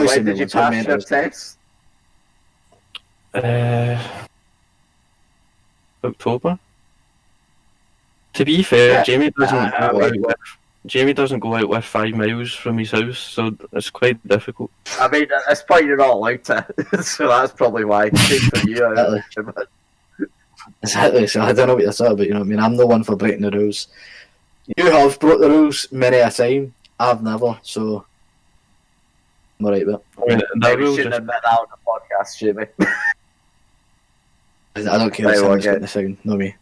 When did you pass your test? October. To be fair, Jamie doesn't Jamie doesn't go out with 5 miles from his house, so it's quite difficult. I mean, at this point you're not allowed to, so that's probably why. Same for you. Exactly, so I don't know what you're talking about, you know what I mean? I'm the one for breaking the rules. You have broke the rules many a time, I've never, so I'm alright with it. I mean, that Maybe rule shouldn't just, admit that on the podcast, Jamie. I don't care Right, if well, someone's getting the sound, not me.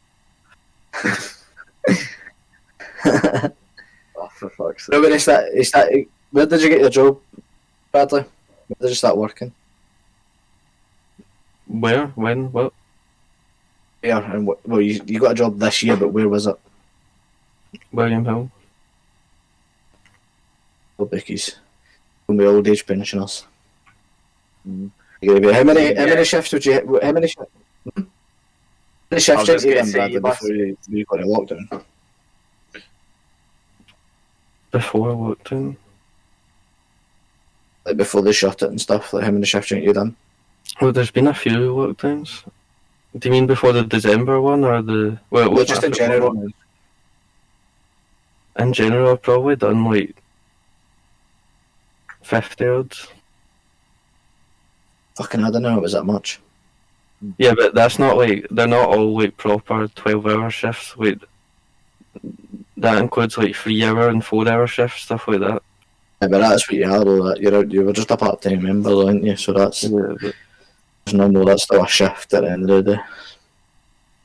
Oh, for fuck's sake. No, but it's that, where did you get your job, Bradley? Where did you start working? where, when, what? Where, and well, you got a job this year, but where was it? William Hill. Oh, Becky's. From the old age pensioners. Mm. How many shifts would you? How many shifts? How many shifts did you gonna get say Bradley you must- before you got a lockdown? Before lockdown. Like before they shut it and stuff. Like how many shifts had you done? Well, there's been a few lockdowns. Do you mean before the December one or the? Well, Well, just in general. In general, I've probably done like 50 odds. Fucking, I don't know. It was that much. Yeah, but that's not like they're not all like proper 12-hour shifts. Like that includes like 3-hour and 4-hour shifts, stuff like that. Yeah, but that's what you are, though. That you were just a part-time member, aren't you? So that's Yeah, but there's no more. That's still a shift at the end of the day.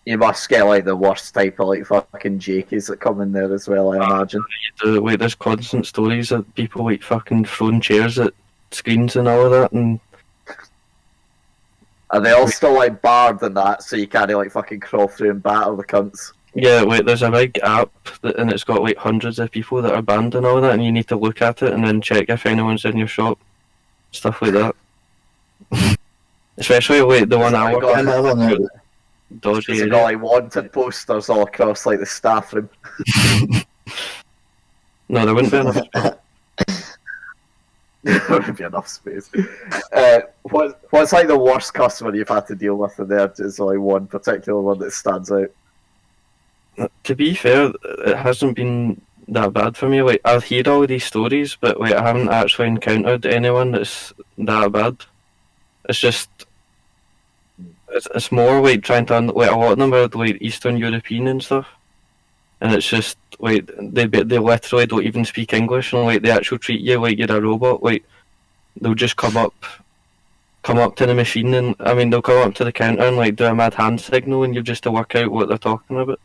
You must get like the worst type of like fucking jakies that come in there as well, I imagine. like there's constant stories of people like fucking throwing chairs at screens and all of that, and Are they all still like barred and that, so you can't like fucking crawl through and battle the cunts? yeah, like there's a big app and it's got like hundreds of people that are banned and all that, and you need to look at it and then check if anyone's in your shop, stuff like that. Especially like the one I work I in, never know. dodgy Is it area. got like wanted posters all across like the staff room? No, there wouldn't be enough. There would be enough space. What's like the worst customer you've had to deal with in there? Is like one particular one that stands out? To be fair, it hasn't been that bad for me. Like I've heard all these stories, but like I haven't actually encountered anyone that's that bad. It's just it's more like trying to like a lot of them are like Eastern European and stuff, and it's just like they literally don't even speak English, and like they actually treat you like you're a robot. Like they'll just come up to the machine, and I mean they'll come up to the counter and like do a mad hand signal, and you've just to work out what they're talking about.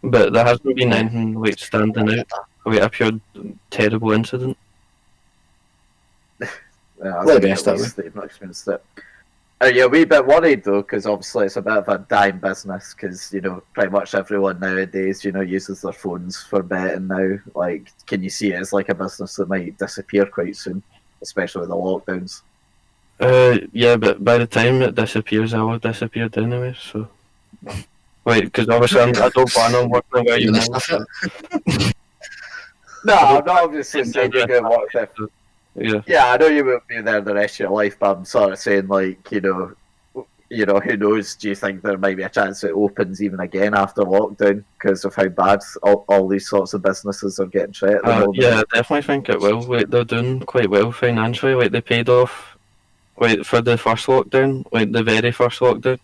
But there hasn't been anything like standing out, like a pure terrible incident. Yeah, Well, the best at that least they've not experienced it. Are you a wee bit worried though? Because obviously it's a bit of a dying business. Because you know, pretty much everyone nowadays, you know, uses their phones for betting now. Like, can you see it as like a business that might disappear quite soon, especially with the lockdowns? Yeah, but by the time it disappears, I will have disappeared anyway. So, wait, because obviously I don't plan on working where you live. No, I'm not obviously saying you're going to work there. Yeah. Yeah, I know you won't be there the rest of your life, but I'm sort of saying like, you know, who knows? Do you think there might be a chance it opens even again after lockdown because of how bad all these sorts of businesses are getting treated at the moment? Yeah, I definitely think it will. Like, they're doing quite well financially. Like they paid off, like for the first lockdown, like the very first lockdown,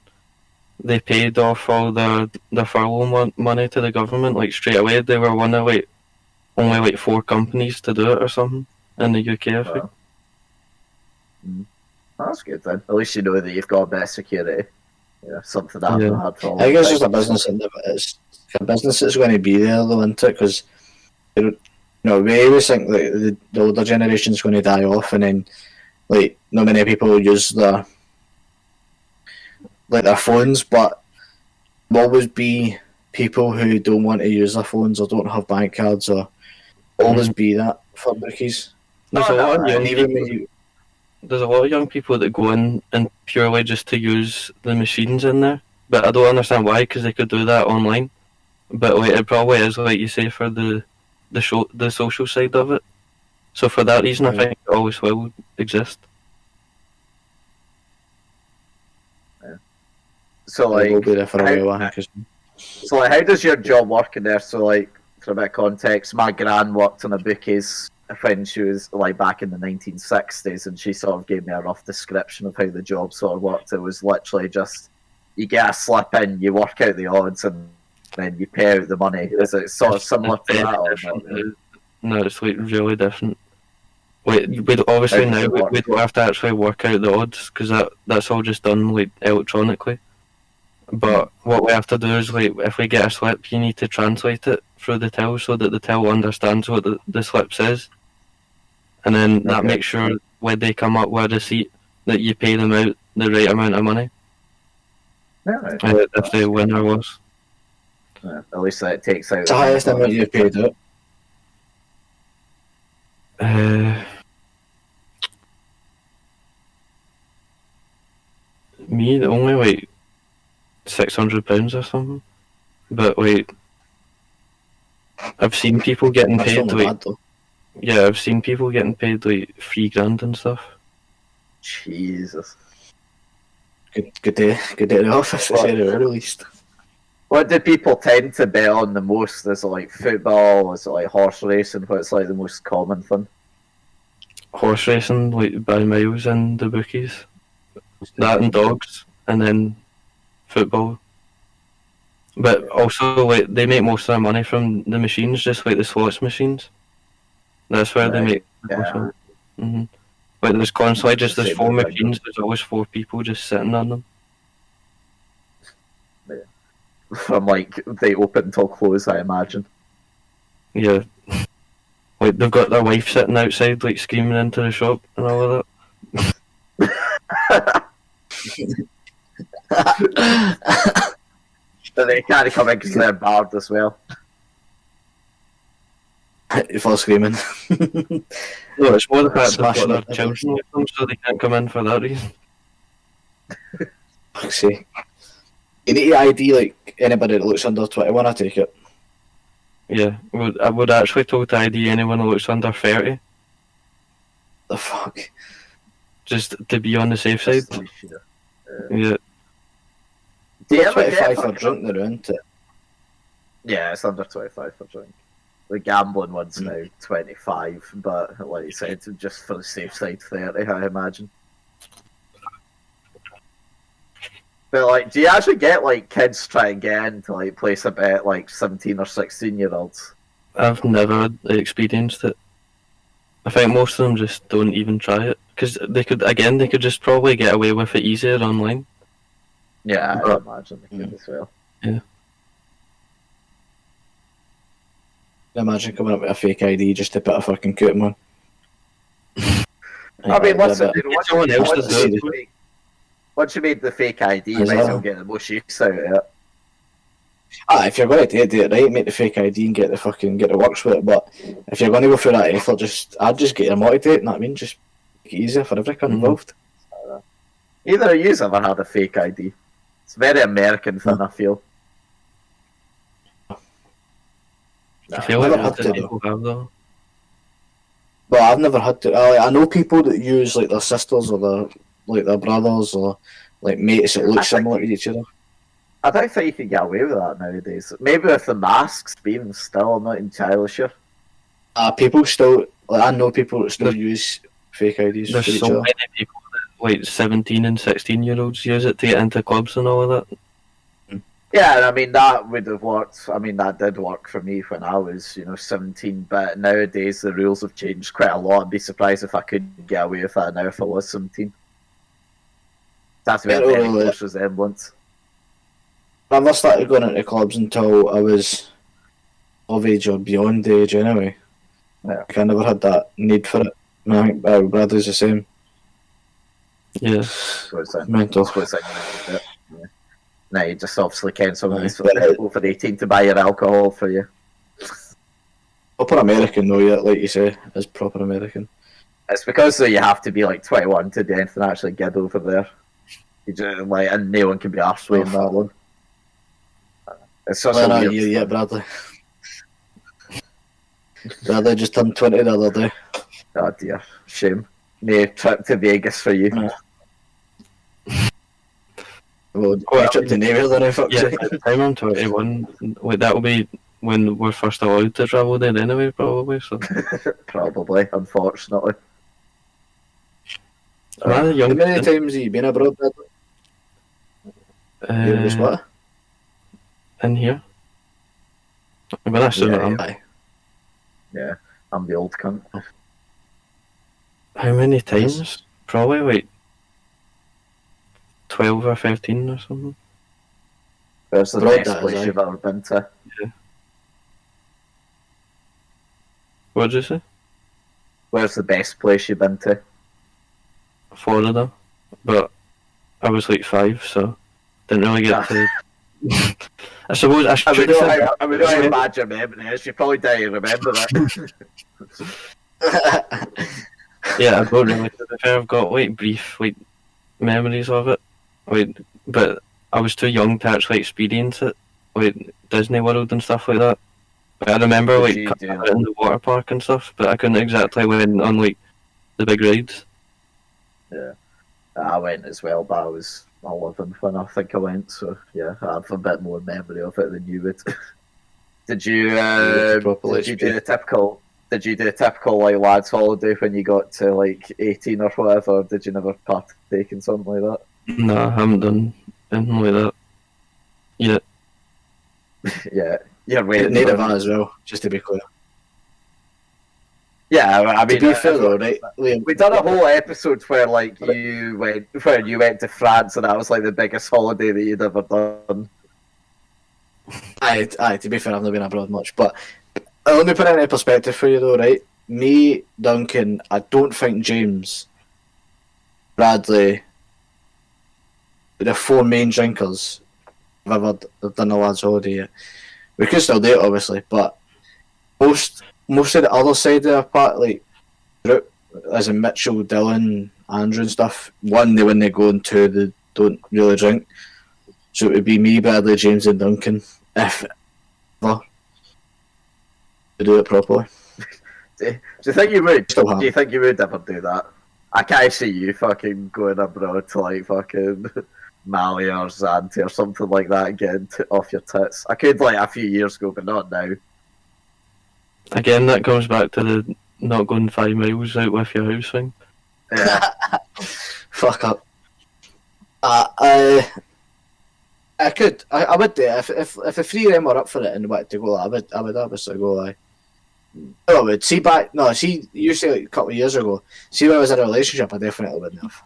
they paid off all their furlough money to the government like straight away. They were one of like only like 4 companies to do it or something in the UK, I think. That's good then. At least you know that you've got a bit of security. Yeah, something that I've Yeah. not had for a long I think it's time. just a business, and it's a business that's going to be there though, isn't it? Because we always think that the older generation is going to die off, and then like not many people use their phones, but there'll always be people who don't want to use their phones or don't have bank cards, or always be that for bookies. There's a lot of young And even people. when you, There's a lot of young people that go in and purely just to use the machines in there, but I don't understand why, because they could do that online. But like, it probably is like you say for the social side of it. So for that reason, I Right. think it always will exist. So will like, be there for a while, I think. so like, how does your job work in there? So like, for a bit of context, my gran worked in a bookies when she was like back in the 1960s, and she sort of gave me a rough description of how the job sort of worked. It was literally just you get a slip in, you work out the odds, and then you pay out the money. Is it sort of similar to that or not? Really? No, it's like really different. We'd obviously now we don't have to actually work out the odds because that's all just done like electronically. But what we have to do is like if we get a slip, you need to translate it through the till so that the till understands what the slip says, and then that makes sure when they come up with a receipt that you pay them out the right amount of money. Yeah, if the winner was. At least it takes out It's the highest amount you've paid out. Me, only like £600 or something. But like, I've seen people getting That's paid not like bad, though. yeah, I've seen people getting paid like £3,000 and stuff. Jesus. Good day at the office, at the very least. What do people tend to bet on the most? Is it like football? Is it like horse racing? What's like the most common thing? Horse racing, like by miles in the bookies. That and dogs, and then football. But also, like they make most of their money from the machines, just like the slots machines. That's where they make most of it. Mm-hmm. Like there's constantly just there's 4 machines. There's always 4 people just sitting on them. From like they open till close, I imagine. Yeah, like they've got their wife sitting outside, like screaming into the shop and all of that. But they can't come in because they're barred as well. You fall screaming. No, it's more the fact they've Smashing got it. their children with them, so they can't come in for that reason. Fuck's sake. You need to ID like anybody that looks under 21, I take it. Yeah, I would actually told to ID anyone who looks under 30, The fuck? just to be on the safe side. Yeah, Do you ever 25 get for drunk, they're into it. Yeah, it's under 25 for drink. The gambling one's now 25, but like you said, just for the safe side 30, I imagine. But like, do you actually get like kids try and get in to like place a bet like 17 or 16-year-olds? I've never experienced it. I think most of them just don't even try it because they could just probably get away with it easier online. Yeah, I imagine they could as well. Yeah. Imagine coming up with a fake ID just to put a fucking coupon on. I mean, listen, Someone else does it. once you made the fake ID, you might as well get the most use out of it. If you're going to do it right, make the fake ID and get the works with it. But if you're going to go through that effort, I'd just get your multi date. You know what I mean? Just make it easier for everyone involved. Either of you's ever had a fake ID? It's a very American thing, I feel. I feel like Never most had to, people have though. But I've never had to. I know people that use like their sisters or their brothers or like mates that look similar to each other. I don't think you can get away with that nowadays. Maybe with the masks being still, I'm not entirely sure. People still, I know people that still use fake IDs for There's each so other. many people that like 17 and 16-year-olds use it to get into clubs and all of that. Yeah, and I mean, that would have worked. I mean, that did work for me when I was, 17. But nowadays, the rules have changed quite a lot. I'd be surprised if I could get away with that now if I was 17. That's a very close resemblance. I never started going into clubs until I was of age or beyond age anyway. Yeah. I never had that need for it. I think my brother's the same. Yeah. Mental. Yeah. Now you just obviously can't someone's over 18 to buy your alcohol for you. Proper American though, yeah, like you say, is proper American. It's because you have to be like 21 to do anything actually get over there. You just, and no one can be arsed with that one. It's such a weird yeah, Bradley. Bradley just turned 20 the other day. Oh dear, shame. No trip to Vegas for you. Well, trip to nowhere then, if Yeah, by the time I'm 21, that'll be when we're first allowed to travel there anyway, probably. So Probably, unfortunately. I'm a young How many kid. times have you been abroad, Bradley? You was what? In here. But that's soon Yeah, I'm. Aye. Yeah, I'm the old cunt. How many times? Probably like 12 or 13 or something. Where's the Abroad, best that is, place aye. you've ever been to? What did you say? Where's the best place you've been to? Florida. But I was like 5, so didn't really get to. I suppose I I should mean, have said I mean, how bad your memory is. You probably don't remember that. Yeah, I don't really. To be fair, I've got like brief like memories of it, like, but I was too young to actually experience it, like Disney World and stuff like that. Like, I remember Did like you coming do out in the water park and stuff, but I couldn't exactly went on like the big rides. Yeah, I went as well, but I was 11 when I think I went, so yeah, I have a bit more memory of it than you would. Did you do the typical? Did you do a typical like lads holiday when you got to like 18 or whatever? Or did you never partake in something like that? Nah, I haven't done anything like that yet. Yeah, you're waiting. Neither for have I as well, just to be clear. Yeah, I mean, To be fair though, right, Liam, we done a whole episode where like you went to France, and that was like the biggest holiday that you'd ever done. Aye, to be fair, I've not been abroad much, but let me put it into perspective for you though, right? Me, Duncan, I don't think James, Bradley, the 4 main drinkers have ever done a lads holiday yet. We could still do it, obviously, but most of the other side of the part, like group, as in Mitchell, Dylan, Andrew and stuff, 1, they when they go, and 2, they don't really drink. So it would be me, Bradley, James and Duncan, if ever, to do it properly. Do you think you would? Still have. Do you think you would ever do that? I can't see you fucking going abroad to like fucking Mali or Zante or something like that and getting off your tits. I could like a few years ago, but not now. Again, that comes back to the not going 5 miles out with your house thing. Yeah. Fuck up. I could. I would do it. If the 3 of them were up for it and wanted to go, I would obviously go. I would. See, you say like a couple of years ago, see when I was in a relationship, I definitely wouldn't have.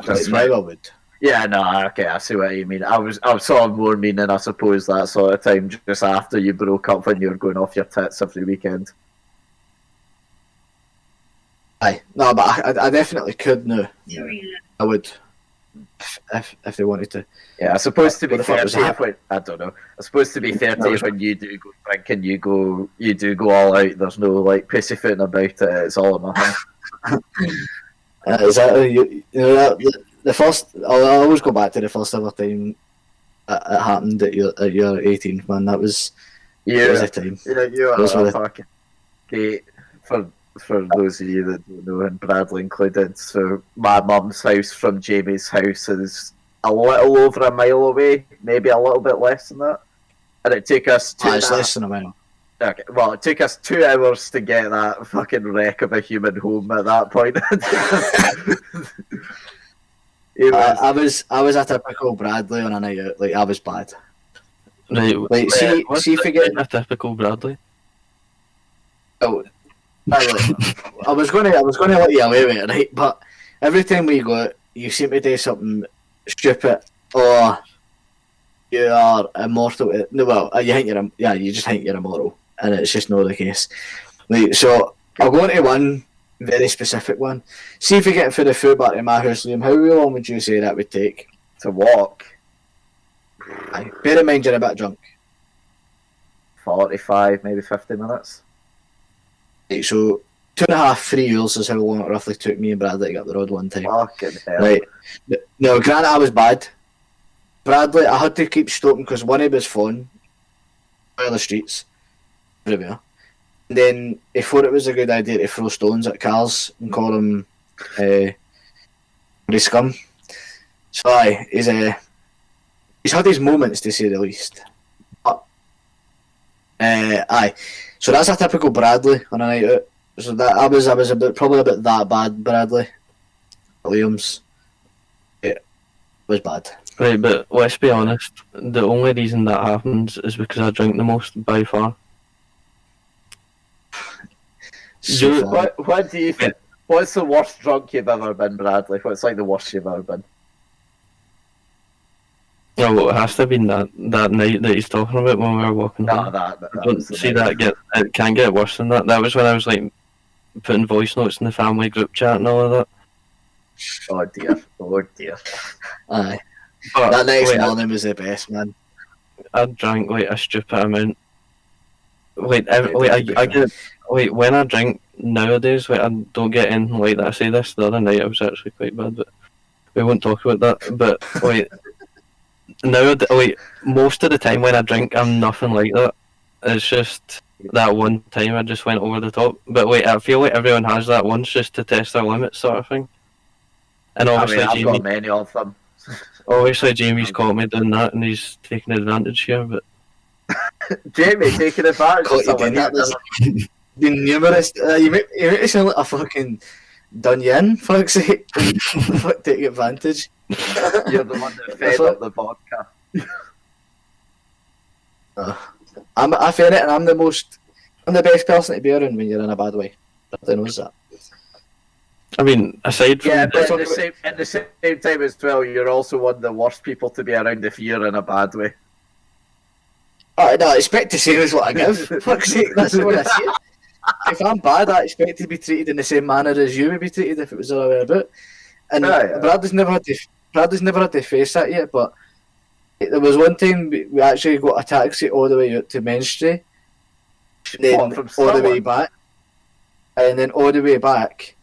That's Now I would. Yeah, no, okay, I see what you mean. I was sort of more meaning, I suppose, that sort of time just after you broke up when you were going off your tits every weekend. Aye. No, but I definitely could now. I would. If they wanted to. Yeah, I suppose to be What if it fair was to you, that? when, I don't know. I suppose to be fair to you, when you do go drinking, you do go all out. There's no like pussyfooting about it. It's all or nothing. Exactly. You know that the first. I'll always go back to the first ever time it happened at your 18th, man. That was a time. Yeah, you are Those were a the- fucking gate for those of you that don't know, and Bradley included. So my mum's house from Jamie's house is a little over a mile away, maybe a little bit less than that. And it took us It's less than a mile. Okay, well, it took us 2 hours to get that fucking wreck of a human home at that point. I was a typical Bradley on a night out. Like I was bad. Right. Like what's see forgetting. a typical Bradley. Oh, I was gonna let you away with it, right? But every time we go out, you seem to do something stupid, or you are immortal. No, well, you just think you're immortal, and it's just not the case. Like, so I'll go into one very specific one. See if we get for the food bar to my house, Liam. How long would you say that would take to walk Aye. Bear in mind you're a bit drunk. 45, maybe 50 minutes. Right, so 2.5, 3 hours is how long it roughly took me and Bradley to get up the road one time. Fucking hell. Right. No, granted I was bad. Bradley, I had to keep stopping because one of his phone by the streets everywhere. And then he thought it was a good idea to throw stones at cars and call them scum. So aye, he's had his moments to say the least. But Aye. So that's a typical Bradley on a night out. So that I was probably about that bad, Bradley. Williams. It was bad. Right, but let's be honest, the only reason that happens is because I drink the most by far. What do you think? What's the worst drunk you've ever been, Bradley? What's like the worst you've ever been? Well, it has to have been that night that he's talking about when we were walking home. That I don't see that it can't get worse than that. That was when I was like putting voice notes in the family group chat and all of that. Oh dear. Aye. But, That next morning was the best, man. I drank like a stupid amount. When I drink nowadays, I don't get anything like that. I say this the other night, I was actually quite bad, but we won't talk about that. But most of the time when I drink, I'm nothing like that. It's just that one time I just went over the top. But I feel like everyone has that once just to test their limits, sort of thing. And obviously, I've got many of them. Obviously, Jamie's caught me doing that, and he's taking advantage here. But Jamie taking advantage of someone. There's been numerous. You make it sound like a fucking done you in, fuck's sake. Fuck, take advantage. You're the one that fed up the vodka. I fear it, and I'm the best person to be around when you're in a bad way. Everybody knows that. I mean, aside from but at the same time as well, you're also one of the worst people to be around if you're in a bad way. I expect the same as what I give. Fuck's sake, that's what I say. If I'm bad, I expect to be treated in the same manner as you would be treated if it was the other way about. And Bradley's never had to face that yet, but there was one time we actually got a taxi all the way out to Menstrie, then all the way back, and then all the way back,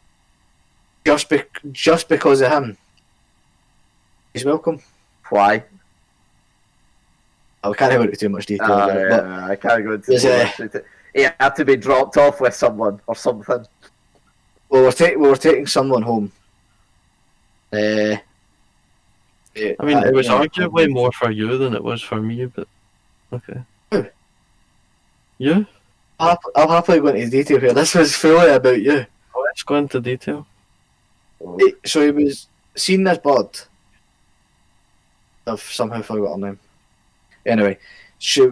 just because of him. He's welcome. Why? I can't go into too much detail about it, but I can't go into too much detail. He had to be dropped off with someone or something. we were taking someone home. I mean, it was arguably more for you than it was for me, but okay. Who? You? I'll happily go into detail here. This was fully about you. Oh, let's go into detail. So he was seen this bird. I've somehow forgot her name. Anyway, she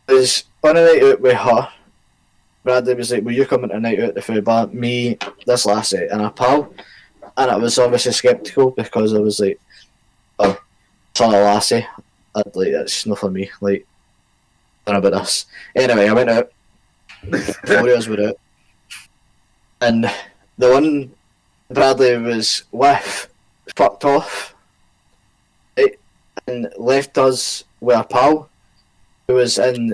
was on a night out with her. Bradley was like, "Will you come on a night out at the food bar?" Me, this lassie, and a pal. And I was obviously sceptical because I was like, "Oh, son of a lassie, it's not for me." Like, I don't know about this. Anyway, I went out. Four years were out, and the one Bradley was with fucked off, right, and left us with a pal who was in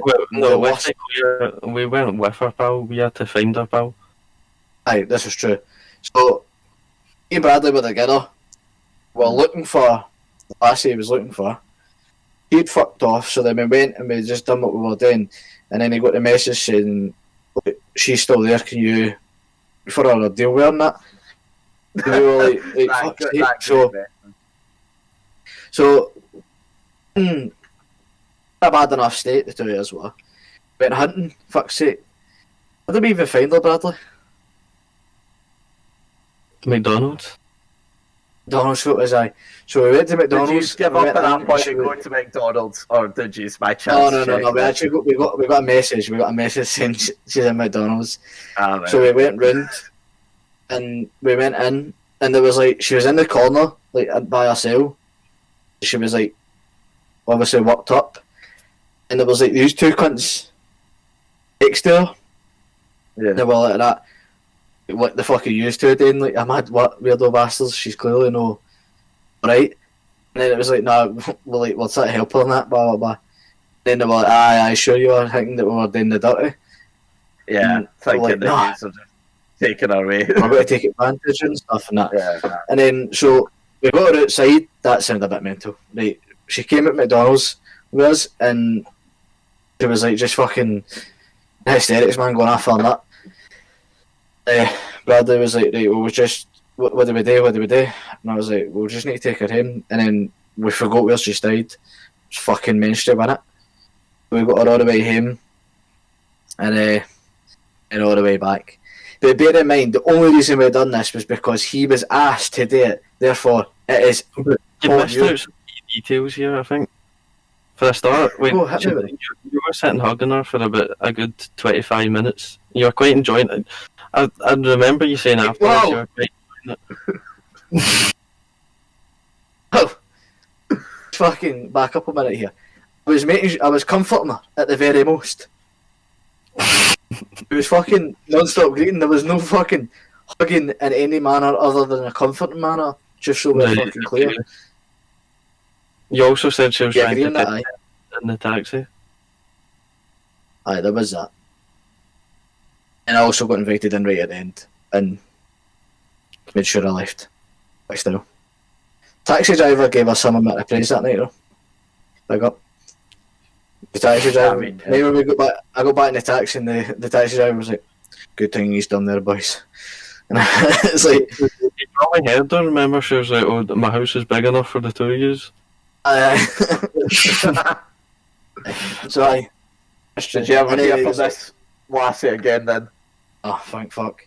we went with our pal. We had to find our pal. Aye, this is true. So me and Bradley were together. We were looking for the lassie he was looking for. He'd fucked off, so then we went and we just done what we were doing, and then he got the message saying, "She's still there, can you for her a deal with her and that?" And we were like fuck's sake. So in a bad enough state the 2 years were. Went hunting, fuck's sake. How did we even find her, Bradley? McDonald's. McDonald's, what was I? So we went to McDonald's. Did you give up at that point and go to McDonald's, or did you by chance? No. We actually got a message. We got a message saying she's in McDonald's. Right. So we went round, and we went in, and there was like she was in the corner, like by herself. She was like obviously worked up, and there was like these two cunts next to her. Yeah. They were like that. What the fuck are you two doing? Like, I'm mad, what weirdo bastards? She's clearly no right. And then it was like, no, we'll try to help her on that, blah blah blah. Then they were like, aye, sure you are thinking that we were doing the dirty. Yeah, thinking like, that you're just taking her away. We're going to take advantage and stuff and that. Yeah. And then so we got her outside. That sounded a bit mental. Right, she came at McDonald's with us, and she was like just fucking hysterics, man, going off on that. Bradley was like, right, well, we just, what do we do? And I was like, we'll just need to take her home. And then we forgot where she stayed. It was fucking Menstrie, wasn't it? We got her all the way home. and all the way back. But bear in mind, the only reason we done this was because he was asked to do it. Therefore, it is. You missed out some key details here, I think. For a start, you were sitting hugging her for about a good 25 minutes. You were quite enjoying it. I remember you saying afterwards you were quite enjoying it. Oh, fucking back up a minute here. I was comforting her at the very most. It was fucking non-stop greeting. There was no fucking hugging in any manner other than a comforting manner. Just so we're fucking clear. You also said she was trying to that, pick in the taxi. Aye, there was that. And I also got invited in right at the end and made sure I left. But still. Taxi driver gave us some amount of praise that night though. Big up. The taxi driver, when we got back, I got back in the taxi and the taxi driver was like, "Good thing he's done there, boys." And it's like, you probably heard her. Remember, she was like, "Oh, my house is big enough for the two of yous." So I. Did you ever hear from this lassie again then? Oh, thank fuck.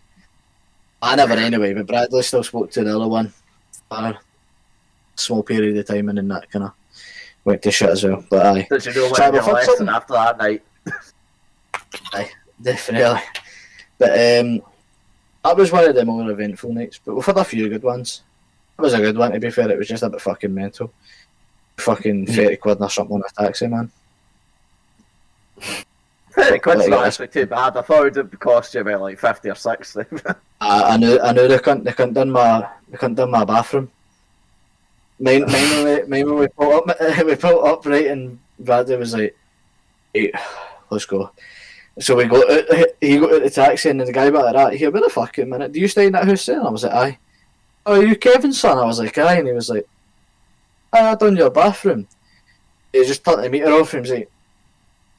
I never anyway, but Bradley still spoke to the other one for a small period of time and then that kind of went to shit as well. But aye. Did you know what your lesson after that night? Aye, definitely. But that was one of the more eventful nights, but we've had a few good ones. It was a good one, to be fair. It was just a bit fucking mental. Fucking 30 quid or something on a taxi, man. 30 quid's not actually too bad. I thought it would cost you about like 50 or 60. I knew they couldn't done my bathroom. Mine when we pulled up right, and Bradley was like, "Hey, let's go." So we got out, he got out the taxi, and the guy back at that, "Here, wait a fucking minute, do you stay in that house there?" And I was like, "Aye." "Oh, are you Kevin's son?" I was like, "Aye," and he was like, "I done your bathroom." He just turned the meter off, and he was like,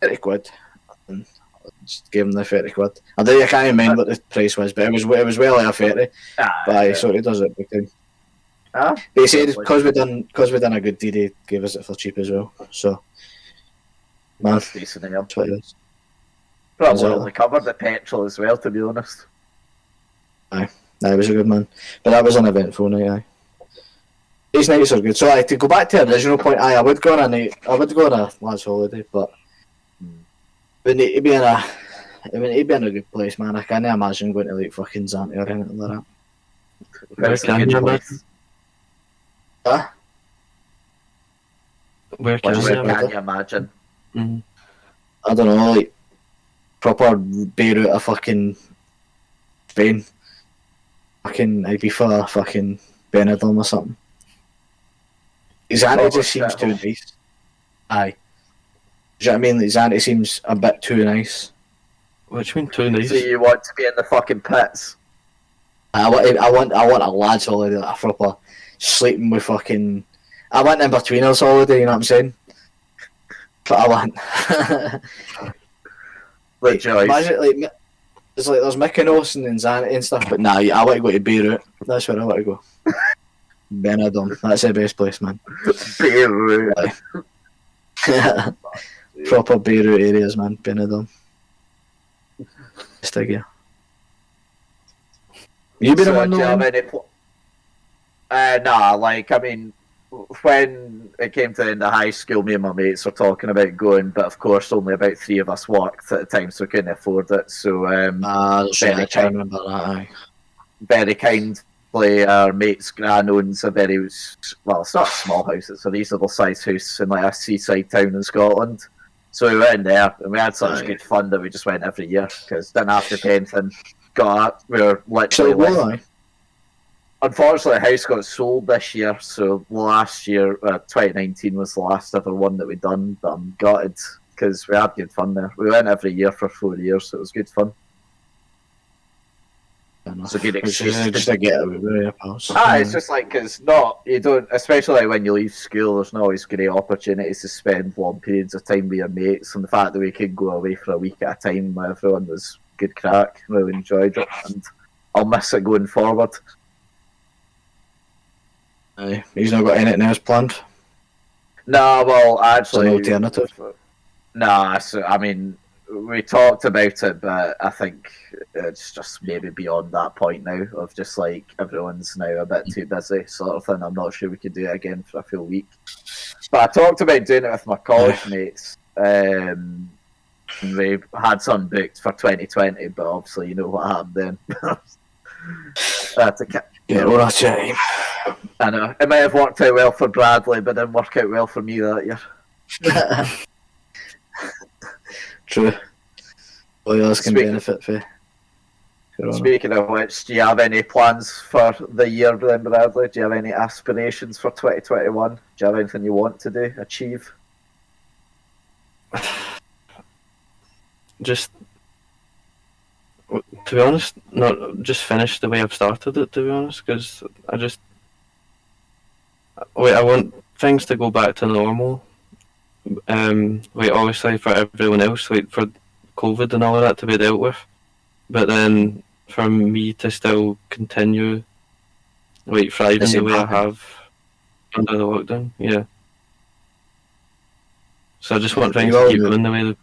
30 quid. And I just gave him the 30 quid. I can't remember what the price was, but it was well like a 30. But aye, so he does it big time. But he said because we done a good deed, he gave us it for cheap as well. So, man, that's decent enough. That's what it is. Probably only covered the petrol as well, to be honest. Aye, it was a good man. But that was an eventful night, aye. These nights are good. So to go back to the original point, I would go on a lads holiday, but it would need to be in a good place, man. I can't imagine going to like fucking Zante or anything like that. Where's a good place? Huh? Where can you imagine? Mm-hmm. I don't know, like proper Beirut of fucking Spain. Fucking Ibiza, fucking Benidorm or something. Zante just seems too nice. Aye. Do you know what I mean? Like, Zante seems a bit too nice. What do you mean too nice? So you want to be in the fucking pits? I want a lads holiday, like a proper sleeping with fucking. I want in betweeners holiday. You know what I'm saying? But I want. Like, imagine like there's Mykonos and Zante and stuff, but nah, I want to go to Beirut. That's where I want to go. Benidorm, that's the best place, man. Beirut. Proper Beirut areas, man. Benidorm. Stick here. You been on the nah, like, I mean, when it came to the end of high school, me and my mates were talking about going, but of course only about 3 of us worked at the time, so we couldn't afford it. So, very kindly, our mate's gran owns a very, well, it's not a small house, it's a reasonable sized house in like a seaside town in Scotland. So we went there, and we had such good fun that we just went every year, because didn't have to pay anything. We were literally unfortunately, the house got sold this year, so last year, 2019 was the last ever one that we'd done, but I'm gutted, because we had good fun there. We went every year for 4 years, so it was good fun. It's a good excuse. Just to get away with it, it's just like, because you don't, especially when you leave school, there's not always great opportunities to spend long periods of time with your mates, and the fact that we could go away for a week at a time with everyone was good crack. Really enjoyed it, and I'll miss it going forward. Aye, he's not got anything else planned? Nah, well, actually... It's an alternative? Nah, so, I mean, we talked about it, but I think it's just maybe beyond that point now of just like everyone's now a bit too busy, sort of thing. I'm not sure we could do it again for a full week. But I talked about doing it with my college mates. We had some booked for 2020, but obviously you know what happened then. Well, that's it. I know it might have worked out well for Bradley, but didn't work out well for me that year. True. All else can benefit for Corona. Speaking of which, do you have any plans for the year then, Bradley? Do you have any aspirations for 2021? Do you have anything you want to do, achieve? Just, to be honest, not just finish the way I've started it, to be honest, because I want things to go back to normal. Obviously for everyone else, for COVID and all of that to be dealt with, but then for me to still continue thriving the way I have under the lockdown, yeah. So I just want things to keep going the way.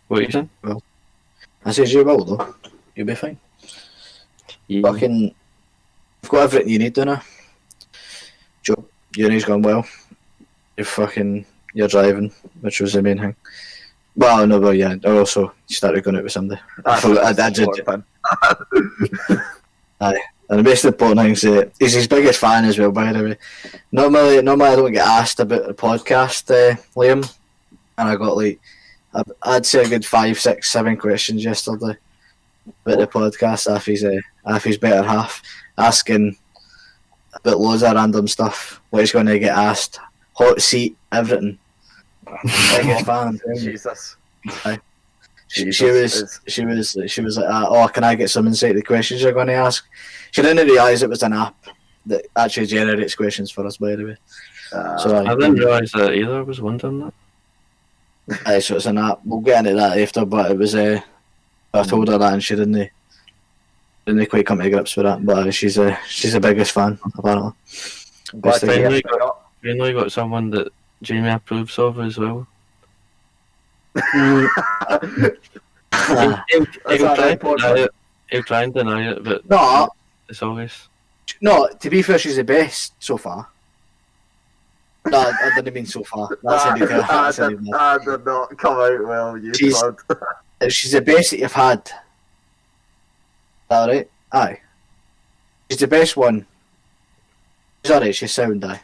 What are you saying? Well, I said you will though. You'll be fine. Yeah. You've got everything you need, don't you? Job, uni's gone well. You're driving, which was the main thing. Well, no, but yeah, I also started going out with somebody. I did. Aye. And the most important thing is he's his biggest fan as well, by the way. Normally I don't get asked about the podcast, Liam. And I got I'd say a good 5, 6, 7 questions yesterday about the podcast off his better half, asking about loads of random stuff, what he's going to get asked, hot seat, everything. Biggest fan. Jesus. She was like, oh, can I get some insight to the questions you're going to ask? She didn't realise it was an app that actually generates questions for us, by the way. I didn't realise that either. I was wondering that. So it's an app. We'll get into that after, but it was I told her that and she didn't quite come to grips with that. But she's the biggest fan, apparently. Finally got someone that Jamie approves of as well. He'll try and deny it, but no, it's obvious. No, to be fair, she's the best so far. No, I didn't mean so far. That did not come out well. She's the best that you've had. Is that right? Aye. She's the best one. She's alright, she's sound, aye.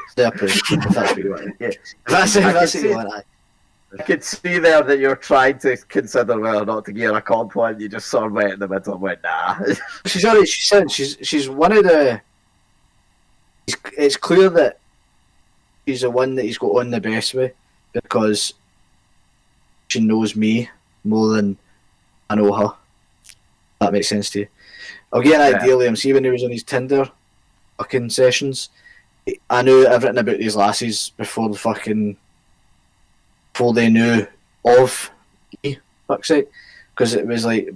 Stay approved, if that's what you want. Yeah. That's what you want, aye. I could see there that you're trying to consider whether or not to give her a compliment. You just sort of went in the middle and went, nah. She's alright, she's one of the... It's clear that she's the one that he's got on the best with, because she knows me more than I know her. That makes sense to you. I'll get an idea, Liam. See, when he was on his Tinder fucking sessions, I knew everything about these lasses before they knew of me, fuck's sake. Because it was like,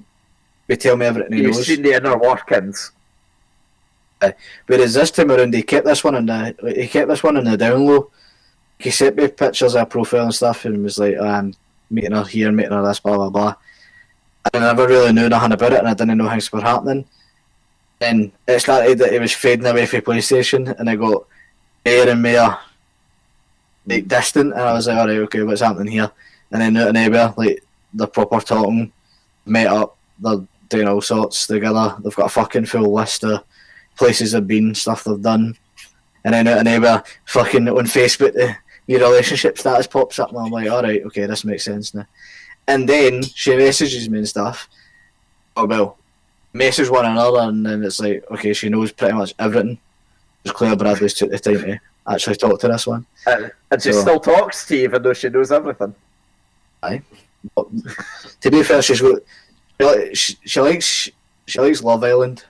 they tell me everything he knows. You've seen the inner workings. Whereas this time around, he kept this one on the down low. He sent me pictures of her profile and stuff, and was like, I'm meeting her here, meeting her this, blah blah blah. And I never really knew nothing about it, and I didn't know things were happening. And it started that he was fading away from PlayStation, and I got more and more distant, and I was like, alright, okay, what's happening here? And then out of nowhere, they're proper talking, met up, they're doing all sorts together. They've got a fucking full list of places they've been, stuff they've done. And then out of nowhere, fucking on Facebook, your relationship status pops up, and I'm like, alright, okay, this makes sense now. And then she messages me and stuff. Oh, well, message one another, and then it's like, okay, she knows pretty much everything. It's clear Bradley's took the time to actually talk to this one. And she still talks to you, even though she knows everything. Aye. But, to be fair, she's got... She likes Love Island.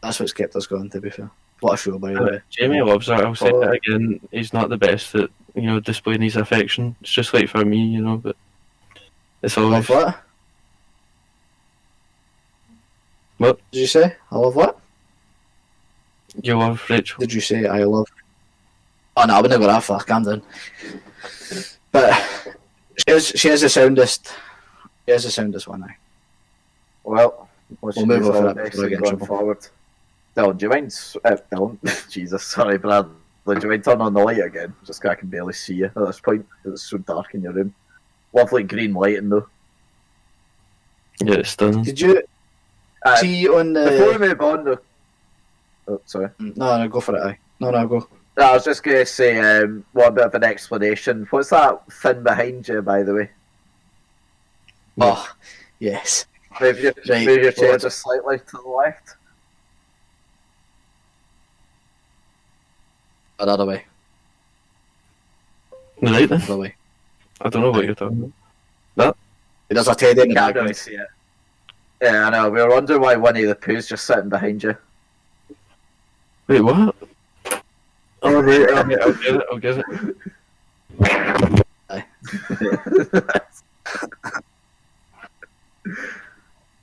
That's what's kept us going, to be fair. What a show, by the way. Jamie loves her. I'll say it again. He's not the best at, displaying his affection. It's just like for me, but it's always... Love what? What? Did you say? I love what? You love Rachel. Did you say I love... Oh no, I wouldn't go that far, calm down. But she has the soundest. She has the soundest one. Well, we'll move on for that before I get in going trouble. forward. Dylan, do you mind? Dylan, Jesus, sorry, Bradley. Do you mind turn on the light again? Just 'cause I can barely see you at this point. It's so dark in your room. Lovely green lighting though. Yeah, it's stunning. Did you see on the? Before we move on though. Oh, sorry. No, go for it. Aye. No, go. I was just going to say, what a bit of an explanation. What's that thing behind you, by the way? Oh, yes. Move your chair just slightly to the left. Another way. Right then. Another way. I don't know what you're talking about. There's a teddy in the Can't really background. see it. Yeah, I know. We were wondering why Winnie the Pooh's just sitting behind you. Wait, what? Oh, right, I'll get it.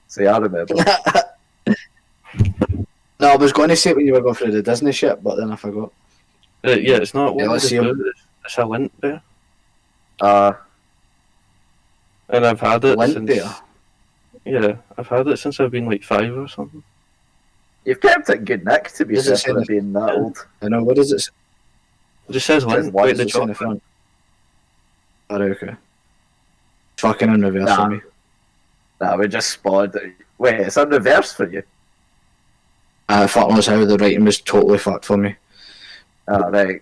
See, I remember. No, I was going to say it when you were going through the Disney shit, but then I forgot. Yeah, it's not Yeah, one let's of see the him. two, it's a lint bear. And I've had it Lint since... bear? Yeah, I've had it since I've been like 5 or something. You've kept it in good nick to be Does fair it say for the- being that old. I know, what is it? It just says lint, what like does the It say in the chocolate. front. Oh, right, okay. Fucking in reverse Nah. for me. Nah, we just spotted it. Wait, it's in reverse for you? Fuck knows how the writing was totally fucked for me. Oh, right.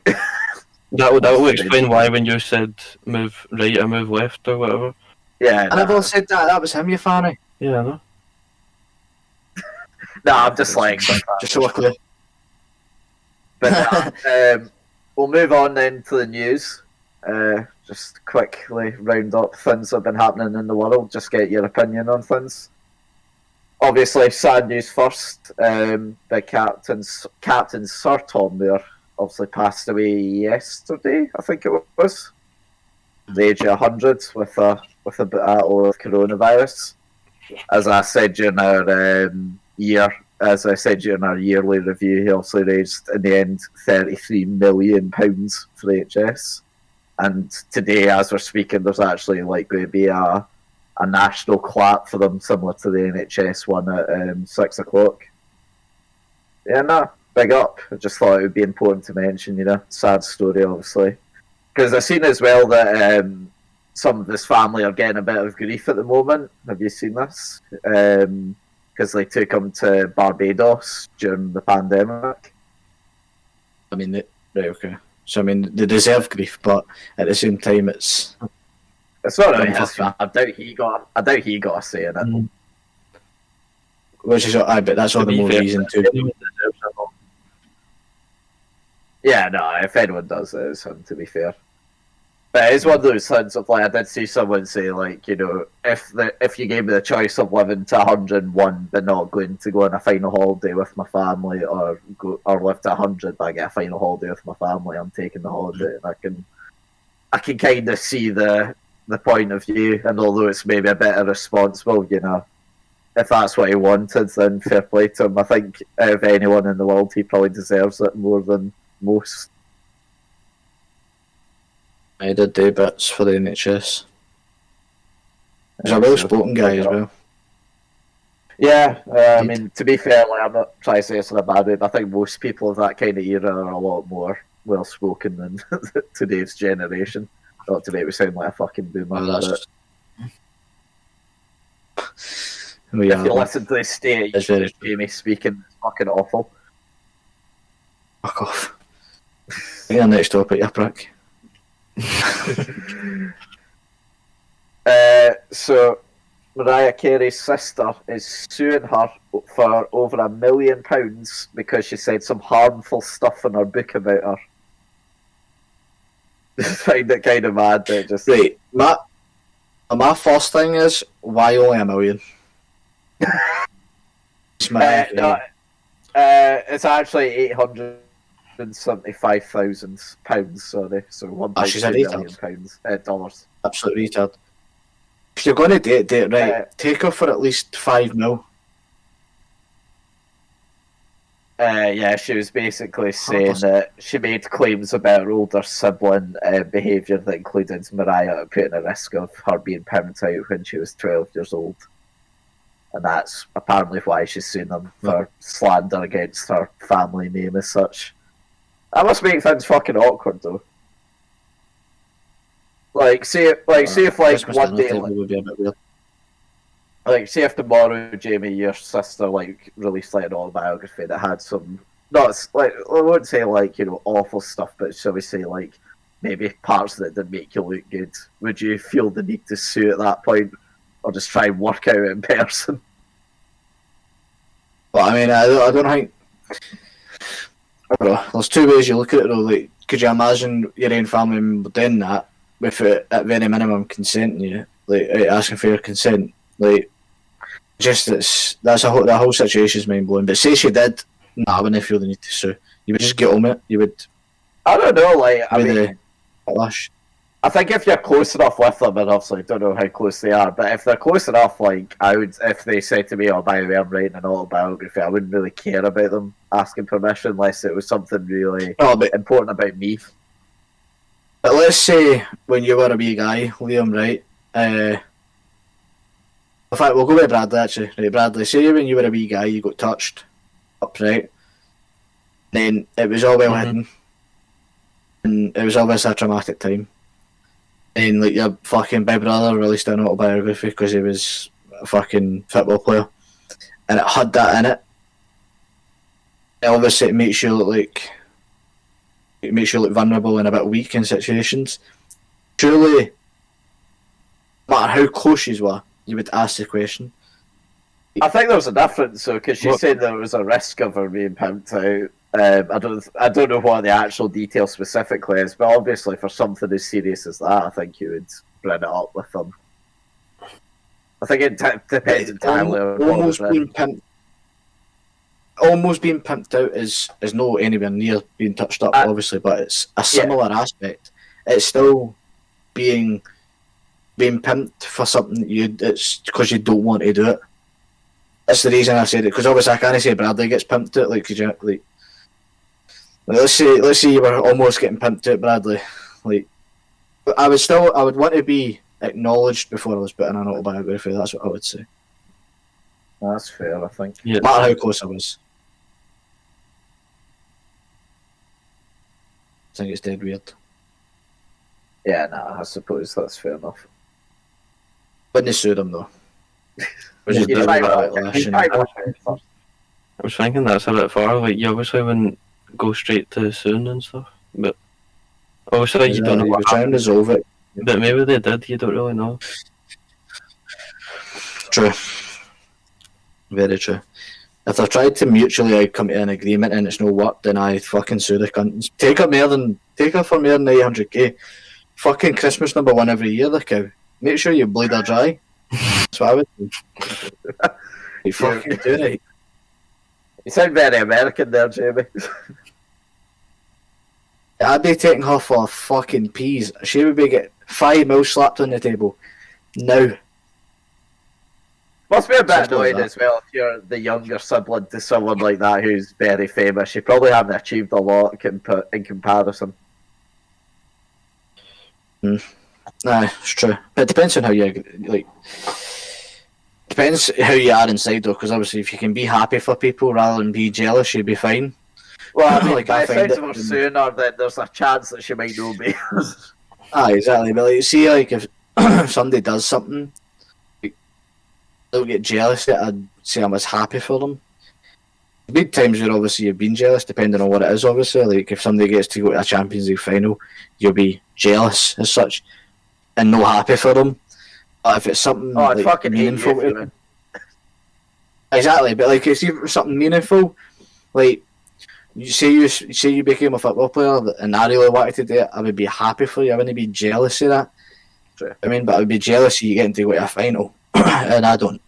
That will That's explain strange. why when you said move right, I move left or whatever. Yeah, I never said that. That was him, you fanny. Yeah, I know. Nah, I'm just like... Just so we're clear. But we'll move on then to the news. Just quickly round up things that have been happening in the world. Just get your opinion on things. Obviously, sad news first. The Captain Sir Tom there obviously passed away yesterday. I think it was. At the age of 100 with a battle of coronavirus. As I said during our yearly review, he also raised in the end £33 million for HS. And today, as we're speaking, there's actually going to be a national clap for them, similar to the NHS one at 6 o'clock. Yeah, no, big up. I just thought it would be important to mention, sad story, obviously. Because I've seen as well that some of his family are getting a bit of grief at the moment. Have you seen this? Because they took him to Barbados during the pandemic. I mean, right, okay. So, I mean, they deserve grief, but at the same time, it's... It's not really his fault. I doubt he got a say in it. Which is, but that's all the more reason to... Yeah, no, if anyone does, it's him, to be fair. But it's one of those things of, I did see someone say, if you gave me the choice of living to 101 but not going to go on a final holiday with my family, or live to 100 but I get a final holiday with my family, I'm taking the holiday. And I can kind of see the point of view, and although it's maybe a bit irresponsible, if that's what he wanted, then fair play to him. I think of anyone in the world, he probably deserves it more than most. I did do bits for the NHS. He's a well-spoken guy as well. Yeah, I mean, to be fair, I'm not trying to say this in a bad way, but I think most people of that kind of era are a lot more well-spoken than today's generation. Not to make me sound like a fucking boomer, but if you listen to the state, It's very Jamie speaking, it's fucking awful. Fuck off. Yeah, next topic, you prick. So Mariah Carey's sister is suing her for over £1 million because she said some harmful stuff in her book about her. I find it kind of mad that just... Right, my first thing is, why only $1 million? It's my it's actually £875,000, sorry, so she's a £1.2 million retard. dollars. Absolute retard. If you're going to date it right, take her for at least $5 mil. Yeah, she was basically saying that she made claims about her older sibling behaviour that included Mariah putting a risk of her being pimped out when she was 12 years old. And that's apparently why she's suing them for slander against her family name as such. That must make things fucking awkward, though. Like, see if one day, would be a bit weird. like, say if tomorrow, Jamie, your sister, like, released, like, an autobiography that had some, not, like, I wouldn't say, like, you know, awful stuff, but shall we say, like, maybe parts that didn't make you look good. Would you feel the need to sue at that point? Or just try and work out in person? But, I mean, I don't think... I don't know. There's two ways you look at it, though. Like, could you imagine your own family member doing that without, at very minimum, consenting you? Like, asking for your consent? Like, just that whole situation's mind blowing. But say she did, I wouldn't feel the need to sue. You would just get on it. You would. I don't know. Like, I mean, I think if you're close enough with them, and obviously I don't know how close they are, but if they're close enough, like I would, if they said to me, "Oh, by the way, I'm writing an autobiography," I wouldn't really care about them asking permission unless it was something really important about me. But let's say when you were a wee guy, Liam, right? In fact, we'll go with Bradley, actually. Right, Bradley, say when you were a wee guy, you got touched up, right? Then it was all well hidden. And it was obviously a traumatic time. And, like, your fucking big brother released an autobiography because he was a fucking football player. And it had that in it. And obviously it makes you look like... It makes you look vulnerable and a bit weak in situations. Surely, no matter how close you were, you would ask the question. I think there was a difference, though, because she said there was a risk of her being pimped out. I don't know what the actual detail specifically is, but obviously for something as serious as that, I think you would bring it up with them. I think it depends entirely on almost being pimped. Almost being pimped out is no anywhere near being touched up, obviously, but it's a similar aspect. It's still being pimped for something it's because you don't want to do it. That's the reason I said it, because obviously I can't say Bradley gets pimped out, like, could you, like, let's say you were almost getting pimped out, Bradley. Like, I would want to be acknowledged before I was putting an autobiography. That's what I would say. That's fair, I think. Yeah. No matter how close I was. I think it's dead weird. Yeah, I suppose that's fair enough. Wouldn't sue them though. I was thinking that's a bit far. Like, you obviously wouldn't go straight to suing and stuff, but obviously you don't know what trying to resolve it. But maybe they did. You don't really know. True. Very true. If they've tried to mutually come to an agreement and it's no work, then I fucking sue the cunt. Take her for more than 800k. Fucking Christmas #1 every year, the cow. Make sure you bleed her dry. That's what I would do. You fucking do it. You sound very American there, Jamie. I'd be taking her for fucking peas. She would be getting 5 mil slapped on the table. Now. Must be a bit annoying as well if you're the younger sibling to someone like that who's very famous. You probably haven't achieved a lot in comparison. Nah, it's true. It depends on how you like. Depends how you are inside though, because obviously if you can be happy for people rather than be jealous, you'd be fine. Well, I mean, like, by the sounds of her sooner, then there's a chance that she might not be. Exactly. But like, see, like if somebody does something, like, they'll get jealous. I'd say I'm as happy for them. Big times where obviously you've been jealous, depending on what it is. Obviously, like if somebody gets to go to a Champions League final, you'll be jealous as such, and no happy for them. But if it's something like, fucking meaningful, to them. Exactly. But like if something meaningful, like. You say you became a football player and I really wanted to do it, I would be happy for you. I wouldn't be jealous of that. True. I mean, but I would be jealous of you getting to go to a final, and I don't.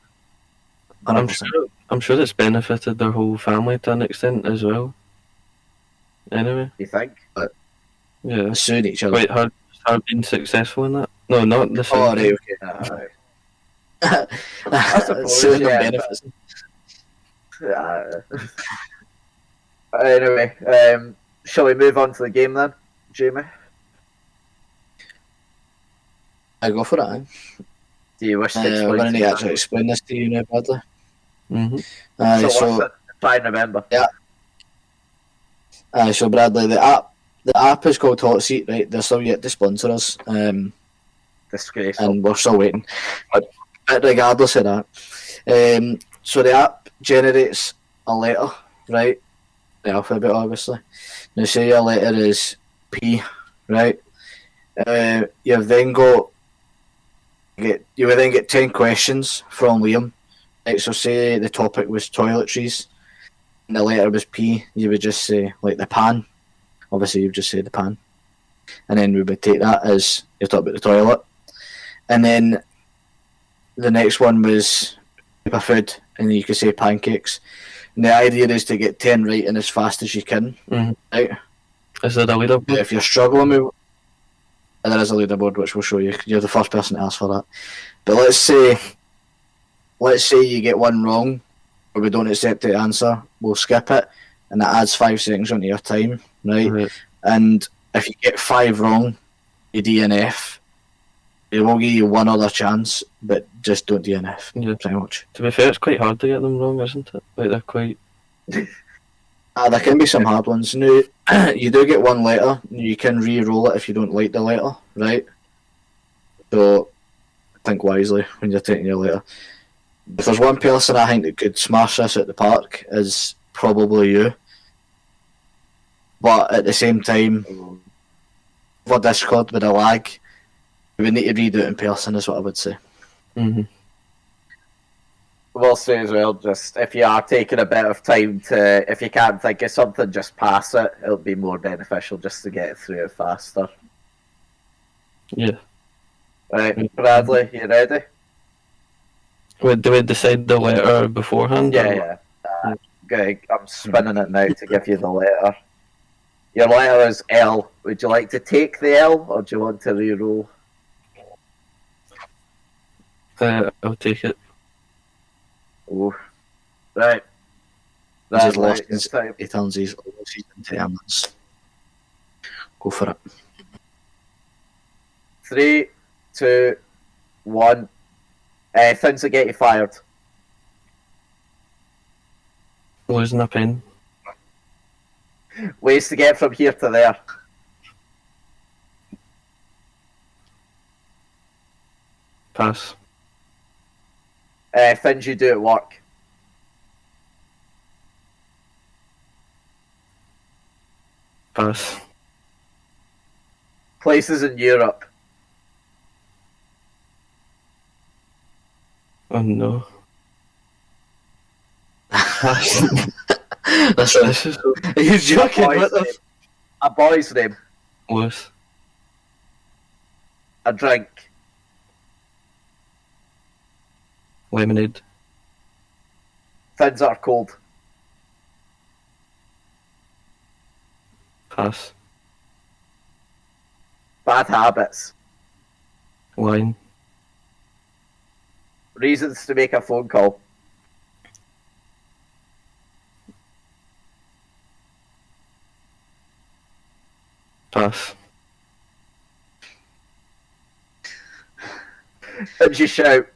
100%. I'm sure it's benefited their whole family to an extent as well. Anyway. You think? Yeah. Suing each other. Wait, have been successful in that? No, not the same. Oh, right, okay. I suppose, suing them benefits. Anyway, shall we move on to the game then, Jamie? I go for it. Eh? Do you wish to We're explain? going to need to actually explain this to you now, Bradley. Mm-hmm. So So what's it? Try and remember. so Bradley, the app is called Hot Seat, right? They're still yet to sponsor us, Disgraceful. and we're still waiting. But regardless of that, so the app generates a letter, right? The alphabet, obviously. Now, say your letter is P, right? You've then got you would then get 10 questions from Liam. Right, so say the topic was toiletries and the letter was P, you would just say like the pan. Obviously you'd just say the pan. And then we would take that as you're talking about the toilet. And then the next one was paper food, and you could say pancakes. And the idea is to get 10 right and as fast as you can. Mm-hmm. Right? Is there a leaderboard? If you're struggling with, and there is a leaderboard which we'll show you. You're the first person to ask for that. But let's say you get one wrong, or we don't accept the answer, we'll skip it, and that adds 5 seconds onto your time, right? And if you get 5 wrong, you DNF. It will give you one other chance, but just don't DNF. Yeah. Pretty much. To be fair, it's quite hard to get them wrong, isn't it? Like they're quite. There can be some hard ones. Now, you do get one letter. You can re-roll it if you don't like the letter, right? So, think wisely when you're taking your letter. If there's one person I think that could smash this at the park, is probably you. But at the same time, for Discord with a lag, we need to redo it in person, is what I would say. Mm-hmm. We'll say as well, just if you are taking a bit of time to, if you can't think of something, just pass it. It'll be more beneficial just to get through it faster. Yeah. Right, Bradley, you ready? Wait, do we decide the letter beforehand? Yeah. Okay, I'm spinning it now to give you the letter. Your letter is L. Would you like to take the L, or do you want to re-roll? I'll take it. Oh, right. He's Bradley, lost it's his, time. he turns his into ambulance. Go for it. 3, 2, 1. Things that get you fired. Losing a pen. Ways to get from here to there. Pass. Things you do at work. Pass. Places in Europe. Oh no. Pass. This This is so Are you joking? boy's What the name. A boy's name. close. A drink. Lemonade. Things that are cold. Pass. Bad habits. Wine. Reasons to make a phone call. Pass. Things you shout.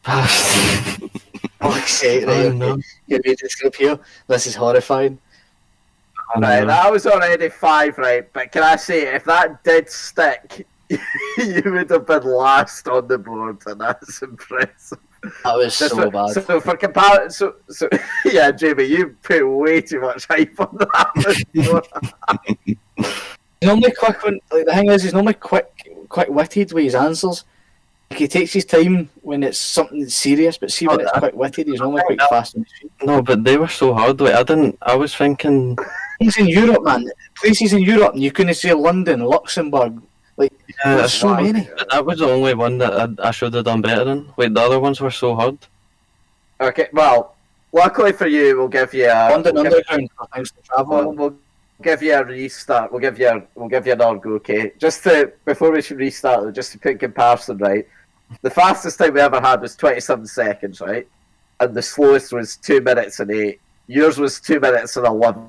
Pass. fuck's sake, right? Oh no. Give me this clip here. This is horrifying. Oh, Right, no. that was already 5, right? But can I say, if that did stick, you would have been last on the board, and that's impressive. That was Just so for, bad. So for comparison, so yeah, Jamie, you put way too much hype on that. He's normally quick when, like, the thing is, he's normally quick-witted with his answers. Like, he takes his time when it's something that's serious, but see when it's quick-witted, he's normally quite fast on his feet. No, but they were so hard. Like I was thinking. He's in Europe, man. Places in Europe, and you couldn't say London, Luxembourg. Like, Yeah, there's so many. That was the only one that I should have done better in. Like the other ones were so hard. Okay, well, luckily for you, we'll give you a, London Underground for things to travel. we'll give you a restart. We'll give you another go. Okay, just to before we should restart, just to put in comparison, right? The fastest time we ever had was 27 seconds, right? and the slowest was 2 minutes and 8. Yours was 2 minutes and 11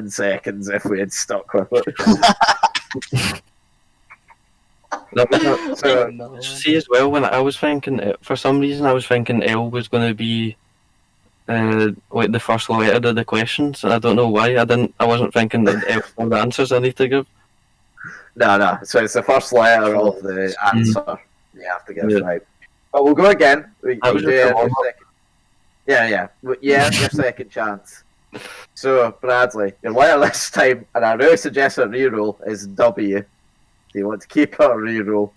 seconds if we had stuck with it. See as well, when I was thinking, for some reason I was thinking L was going to be like the first letter of the questions, and I don't know why. I wasn't thinking that L were the answers I need to give. No. So it's the first letter of the answer you have to get right. But we'll go again. Yeah, your second chance. So, Bradley, your letter this time, and I really suggest a reroll, is W. Do you want to keep it or reroll?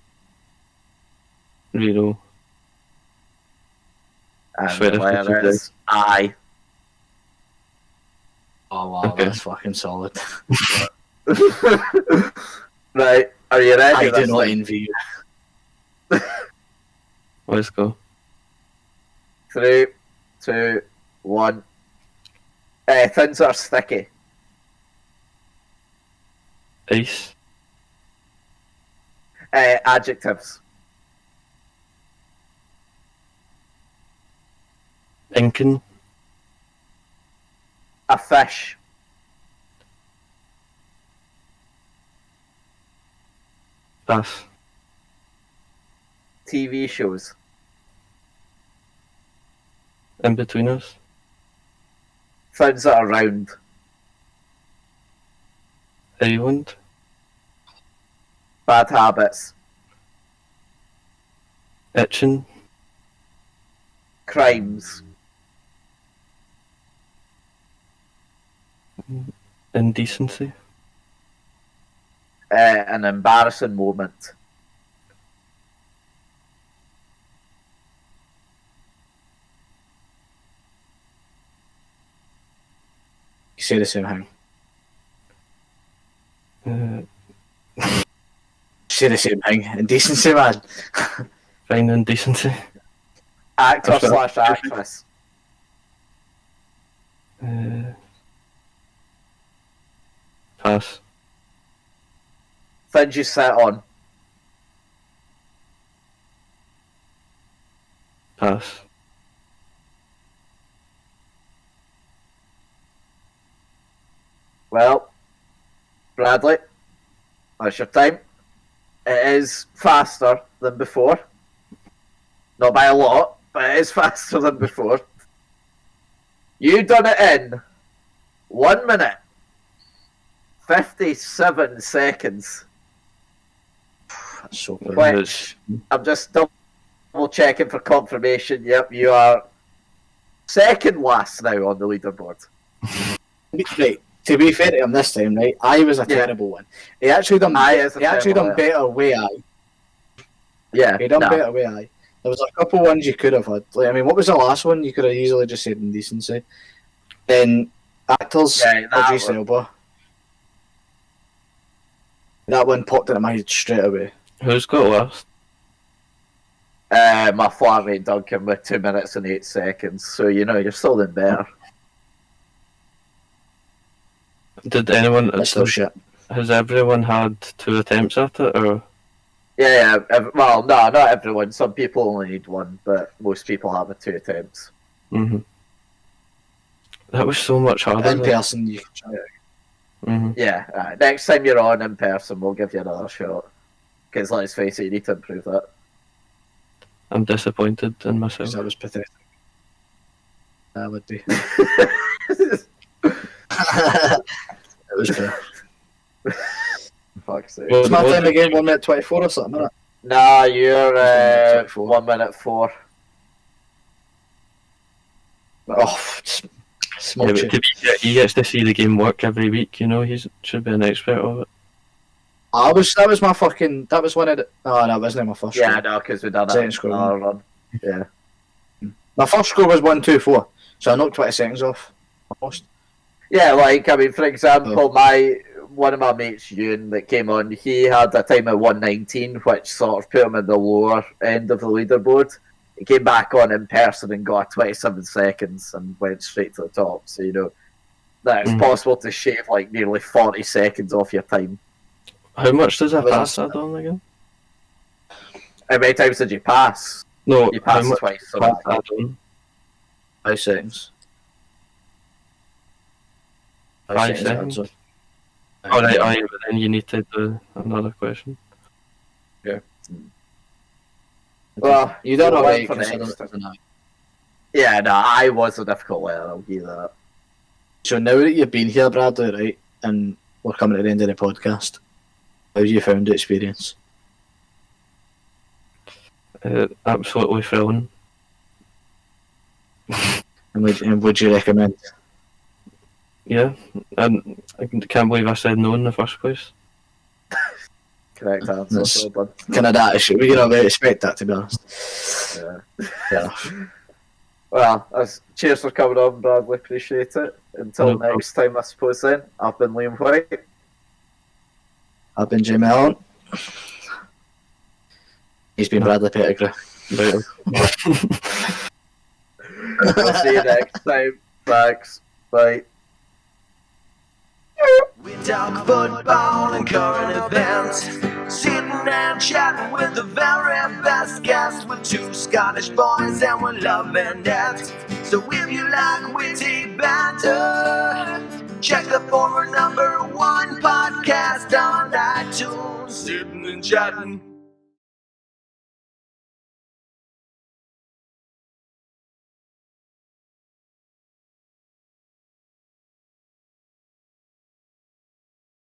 Reroll. And the letter is I. Oh wow, Okay. that's fucking solid. Right, are you ready? I do not envy you. Let's go. 3, 2, 1. Things are sticky. Ice. Adjectives. Inking. A fish. Pass. TV shows. In between us. Things that are round. Island. Bad habits. Itching. Crimes. Indecency. An embarrassing moment. You say the same thing. Say the same thing. Indecency, man. Fine indecency. Actor That's right. / actress. Pass. Things you sit on. Pass. Well, Bradley, that's your time. It is faster than before. Not by a lot, but it is faster than before. You done it in 1 minute, 57 seconds. That's so good. Which, I'm just double checking for confirmation. Yep, you are second last now on the leaderboard. Right. To be fair to him this time, right? I was a terrible one. He actually done. He actually done better way I. Yeah, He done better way I. There was a couple ones you could have had. Like, I mean, what was the last one? You could have easily just said indecency. Then actors, Idris Elba. That one popped into my head straight away. Who's got last? My flatmate Duncan with 2 minutes and 8 seconds. So you're still doing better. Did anyone? That's still shit. Has everyone had 2 attempts at it, or? Yeah. Well, no, not everyone. Some people only need 1, but most people have 2 attempts. Mhm. That was so much harder. In person, you can try it. Mhm. Yeah. Next time you're on in person, we'll give you another shot. Because let's face it, you need to improve that. I'm disappointed in myself. That was pathetic. That would be. It was fair. Fuck's sake. What's my time again? 1 minute 24 or something, isn't it? Nah, you're 1 minute 4. Oh, small Yeah, but tune. to be fair, he gets to see the game work every week. He should be an expert of it. That was my fucking. That was one of the. Oh, no, it wasn't my first score. Yeah, no, because we done Second that score. another run. Yeah. My first score was 1-2-4, so I knocked 20 seconds off. Almost. Yeah, for example, one of my mates, Ewan, that came on, he had a time of 1:19, which sort of put him in the lower end of the leaderboard. He came back on in person and got 27 seconds and went straight to the top. So, that it's possible to shave nearly 40 seconds off your time. How much does a pass add on again? How many times did you pass? No, You how passed much twice. So pass add on? 5 seconds. 5 to seconds. answer. Alright, but then you need to do another question. Well, You don't know we'll what wait you for consider next. it as an eye. Yeah, no, I was a difficult letter, I'll give you that. So now that you've been here, Bradley, right, and we're coming to the end of the podcast, how have you found the experience? Absolutely thrilling. And would you recommend? Yeah, and I can't believe I said no in the first place. Correct answer, That's- well done. Kind of that issue. You know, we expect that, to be honest. Yeah. Fair enough. Well, cheers for coming on, Bradley, appreciate it. Until No next time, I suppose then, I've been Liam Whyte. I've been Thayjamieallan. He's been Bradley Pettigrew. Right. We'll see you next time. Thanks. Bye. We talk football and current events, sitting and chatting with the very best guests. With 2 Scottish boys and we're loving it. So if you like witty banter, check the former #1 podcast on iTunes. Sitting and chatting.